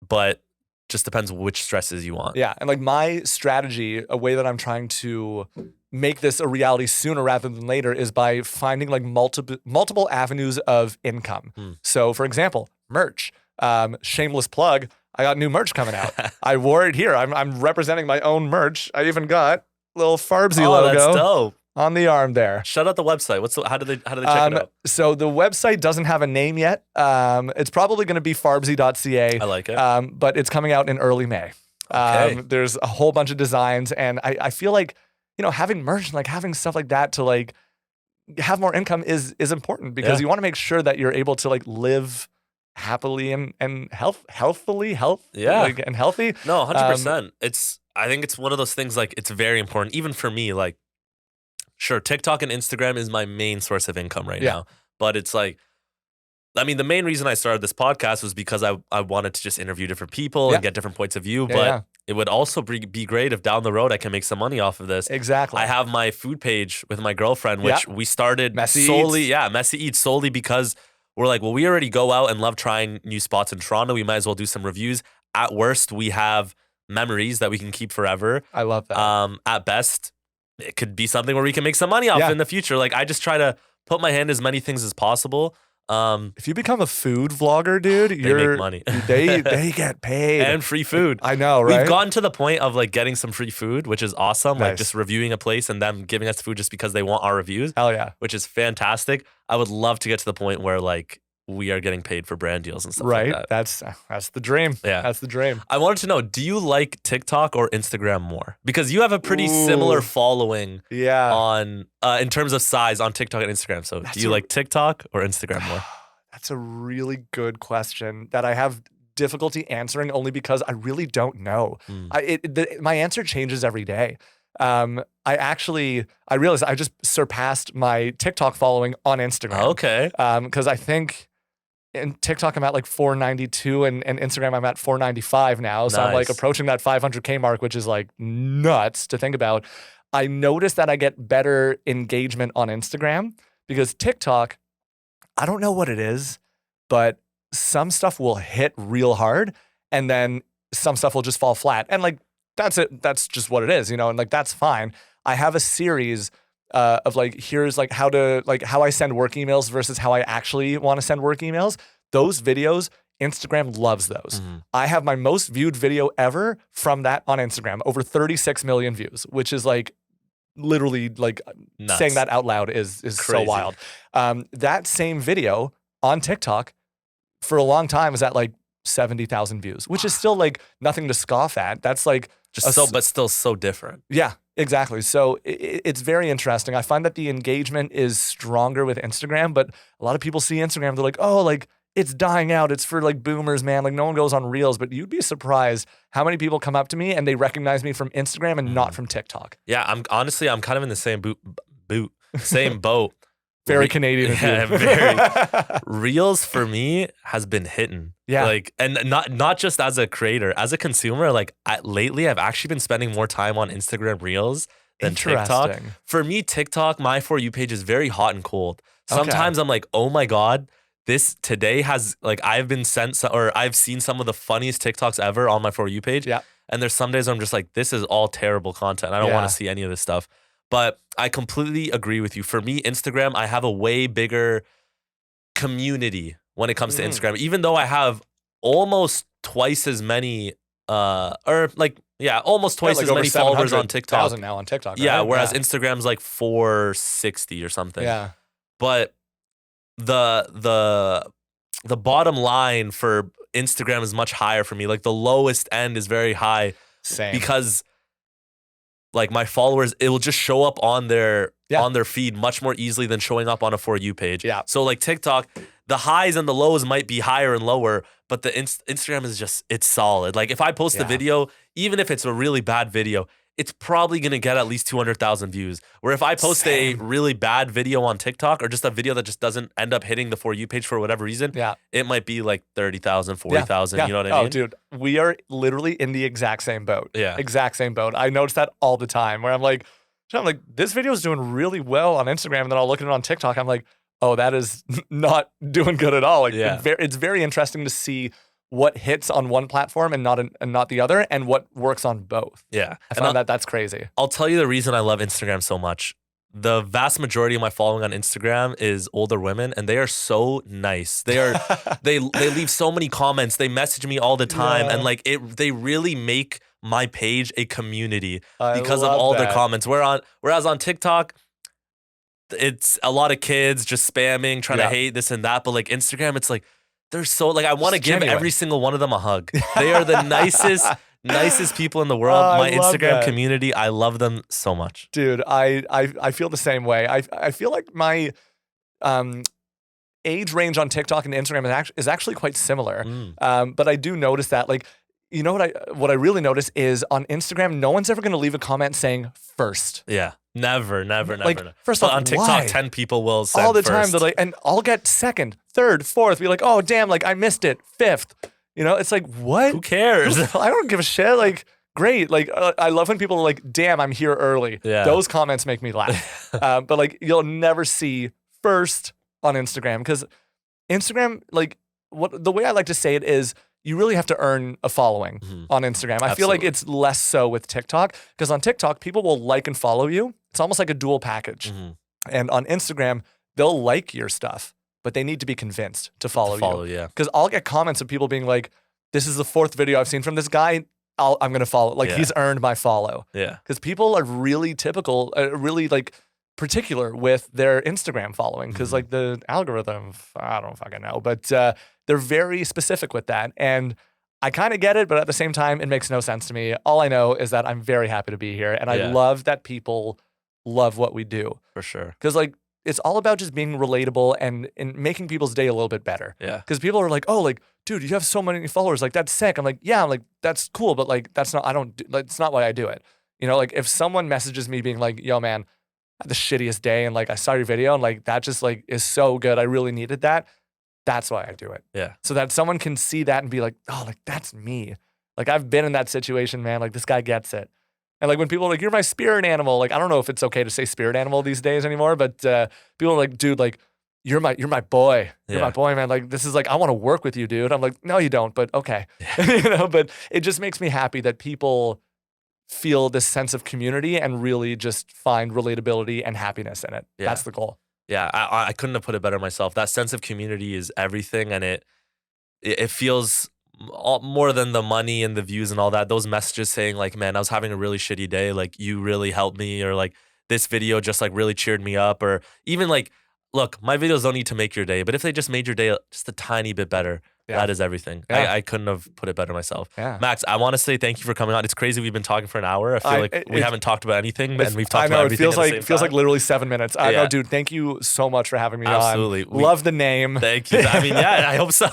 S1: but just depends which stresses you want.
S2: Yeah. And like my strategy, a way that I'm trying to make this a reality sooner rather than later is by finding like multiple avenues of income. So for example, merch. Shameless plug. I got new merch coming out. I wore it here. I'm representing my own merch. I even got little Farbsy logo.
S1: That's dope.
S2: On the arm there.
S1: Shout out the website. How do they check it out?
S2: So the website doesn't have a name yet. It's probably going to be farbsy.ca.
S1: I like it.
S2: But it's coming out in early May.
S1: Okay.
S2: There's a whole bunch of designs, and I feel like, you know, having merch and like having stuff like that to like have more income is important because you want to make sure that you're able to like live happily and healthily and healthy.
S1: No, 100%. I think it's one of those things like it's very important even for me. Like, sure, TikTok and Instagram is my main source of income right now, but it's like, I mean, the main reason I started this podcast was because I wanted to just interview different people and get different points of view. But it would also be great if down the road I can make some money off of this.
S2: Exactly.
S1: I have my food page with my girlfriend, which we started Messy Eats solely because we're like, well, we already go out and love trying new spots in Toronto. We might as well do some reviews. At worst, we have memories that we can keep forever.
S2: I love that.
S1: At best, it could be something where we can make some money off in the future. Like I just try to put my hand in as many things as possible.
S2: If you become a food vlogger, dude,
S1: they make money.
S2: they get paid.
S1: And free food.
S2: I know, right?
S1: We've gotten to the point of like getting some free food, which is awesome.
S2: Nice.
S1: Like just reviewing a place and them giving us food just because they want our reviews.
S2: Hell yeah.
S1: Which is fantastic. I would love to get to the point where like we are getting paid for brand deals and stuff like that.
S2: That's the dream.
S1: Yeah.
S2: That's the dream.
S1: I wanted to know, do you like TikTok or Instagram more? Because you have a pretty similar following on in terms of size on TikTok and Instagram. So do you like TikTok or Instagram more?
S2: That's a really good question that I have difficulty answering only because I really don't know. My answer changes every day. I realized I just surpassed my TikTok following on Instagram.
S1: Okay.
S2: Because I think in TikTok I'm at like 492 and Instagram I'm at 495 now. So I'm like approaching that 500K mark, which is like nuts to think about. I noticed that I get better engagement on Instagram because TikTok, I don't know what it is, but some stuff will hit real hard and then some stuff will just fall flat. And like, that's it. That's just what it is, you know, and like, that's fine. I have a series of like, here's like how I send work emails versus how I actually want to send work emails. Those videos, Instagram loves those. I have my most viewed video ever from that on Instagram, over 36 million views, which is like, literally like nuts. Saying that out loud is so wild. That same video on TikTok for a long time was at like 70,000 views, which is still like nothing to scoff at. That's like
S1: but still so different.
S2: Yeah, exactly. So it's very interesting. I find that the engagement is stronger with Instagram, but a lot of people see Instagram, they're like, oh, like it's dying out. It's for like boomers, man. Like no one goes on Reels, but you'd be surprised how many people come up to me and they recognize me from Instagram and not from TikTok.
S1: Yeah, I'm kind of in the same same boat.
S2: Very Canadian.
S1: Yeah, very. Reels for me has been hitting.
S2: Yeah.
S1: Like, and not just as a creator, as a consumer, like lately I've actually been spending more time on Instagram Reels than TikTok. For me, TikTok, my For You page is very hot and cold. Sometimes I'm like, oh my God, this today has like, I've seen some of the funniest TikToks ever on my For You page.
S2: Yeah.
S1: And there's some days where I'm just like, this is all terrible content. I don't want to see any of this stuff. But I completely agree with you. For me, Instagram, I have a way bigger community when it comes to Instagram. Even though I have almost twice as many, almost twice as many followers on TikTok.
S2: Now on TikTok. Right?
S1: Yeah, whereas Instagram's like 460 or something.
S2: Yeah.
S1: But the bottom line for Instagram is much higher for me. Like the lowest end is very high.
S2: Same.
S1: Because like my followers, it will just show up on their feed much more easily than showing up on a For You page.
S2: Yeah.
S1: So like TikTok, the highs and the lows might be higher and lower, but the Instagram is just, it's solid. Like if I post a video, even if it's a really bad video, it's probably going to get at least 200,000 views. Where if I post a really bad video on TikTok or just a video that just doesn't end up hitting the For You page for whatever reason, it might be like 30,000, 40,000. You know what I mean?
S2: Oh, dude, we are literally in the exact same boat.
S1: Yeah.
S2: Exact same boat. I notice that all the time where I'm like, this video is doing really well on Instagram. And then I'll look at it on TikTok. I'm like, oh, that is not doing good at all. Like, it's very interesting to see what hits on one platform and not the other, and what works on both.
S1: Yeah.
S2: I find that's crazy.
S1: I'll tell you the reason I love Instagram so much. The vast majority of my following on Instagram is older women, and they are so nice. They leave so many comments. They message me all the time, and like they really make my page a community because of all their comments. Whereas on TikTok, it's a lot of kids just spamming, trying to hate this and that. But like Instagram, it's like they're so like I want to give every single one of them a hug. They are the nicest people in the world. My Instagram community, I love them so much.
S2: Dude, I feel the same way. I feel like my age range on TikTok and Instagram is actually quite similar. But I do notice that, like, you know what I really notice is on Instagram, no one's ever going to leave a comment saying first.
S1: Yeah. Never.
S2: Like, first off,
S1: on TikTok,
S2: why?
S1: 10 people will send
S2: all the
S1: first.
S2: time. They're like, and I'll get second, third, fourth. Be like, oh damn, like I missed it, fifth. You know, it's like, what?
S1: Who cares?
S2: I don't give a shit. Like, great. Like, I love when people are like, damn, I'm here early.
S1: Yeah.
S2: Those comments make me laugh. But like, you'll never see first on Instagram, because Instagram, like, the way I like to say it is, you really have to earn a following on Instagram. I feel like it's less so with TikTok, because on TikTok, people will like and follow you. It's almost like a dual package. And on Instagram, they'll like your stuff, but they need to be convinced to follow you.
S1: Yeah.
S2: Because I'll get comments of people being like, this is the 4th video I've seen from this guy. I'm going to follow. Like, he's earned my follow.
S1: Yeah.
S2: Because people are really really like particular with their Instagram following. Because like the algorithm, I don't fucking know. But they're very specific with that. And I kind of get it, but at the same time, it makes no sense to me. All I know is that I'm very happy to be here. And I love that people love what we do.
S1: For sure.
S2: Because like, it's all about just being relatable and making people's day a little bit better.
S1: Yeah.
S2: Because people are like, oh, like, dude, you have so many followers. Like, that's sick. I'm like, yeah, I'm like, that's cool. But like, that's not why I do it. You know, like if someone messages me being like, yo, man, I had the shittiest day, and like, I saw your video, and like, that just like is so good. I really needed that. That's why I do it.
S1: Yeah.
S2: So that someone can see that and be like, oh, like, that's me. Like, I've been in that situation, man. Like, this guy gets it. And like when people are like, you're my spirit animal, like I don't know if it's okay to say spirit animal these days anymore, but people are like, dude, like you're my boy. You're my boy, man. Like this is like, I want to work with you, dude. I'm like, no, you don't, but okay. You know, but it just makes me happy that people feel this sense of community and really just find relatability and happiness in it.
S1: Yeah.
S2: That's the goal.
S1: Yeah, I couldn't have put it better myself. That sense of community is everything, and it feels more than the money and the views and all that. Those messages saying like, man, I was having a really shitty day, like you really helped me, or like this video just like really cheered me up, or even like, look, my videos don't need to make your day, but if they just made your day just a tiny bit better, that is everything. I couldn't have put it better myself. Max, I want to say thank you for coming on. It's crazy we've been talking for an hour. I feel like we haven't talked about anything, and we've talked about everything.
S2: It feels like literally 7 minutes. I know, dude. Thank you so much for having me on.
S1: Absolutely.
S2: Love the name.
S1: Thank you. I mean, yeah, I hope so.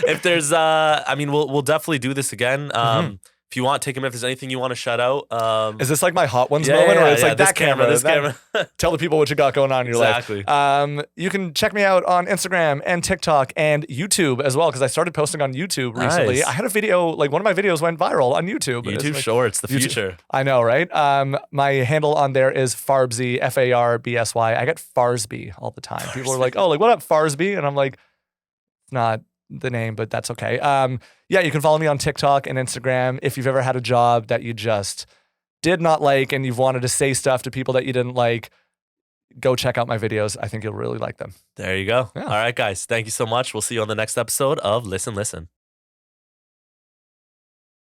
S1: If there's, I mean, we'll definitely do this again. If you want, take him if there's anything you want to shout out.
S2: Is this like my Hot Ones moment? Or it's like
S1: this
S2: that camera?
S1: This camera.
S2: Tell the people what you got going on in your life. You can check me out on Instagram and TikTok and YouTube as well, because I started posting on YouTube recently. I had a video, like one of my videos went viral on YouTube.
S1: YouTube Shorts, the future.
S2: I know, right? My handle on there is Farbsy, Farbsy. I get Farbsy all the time. People are like, oh, like what up, Farbsy? And I'm like, it's not the name, but that's okay. Yeah, you can follow me on TikTok and Instagram. If you've ever had a job that you just did not like and you've wanted to say stuff to people that you didn't like, go check out my videos. I think you'll really like them.
S1: There you go. Yeah. All right, guys. Thank you so much. We'll see you on the next episode of Listen.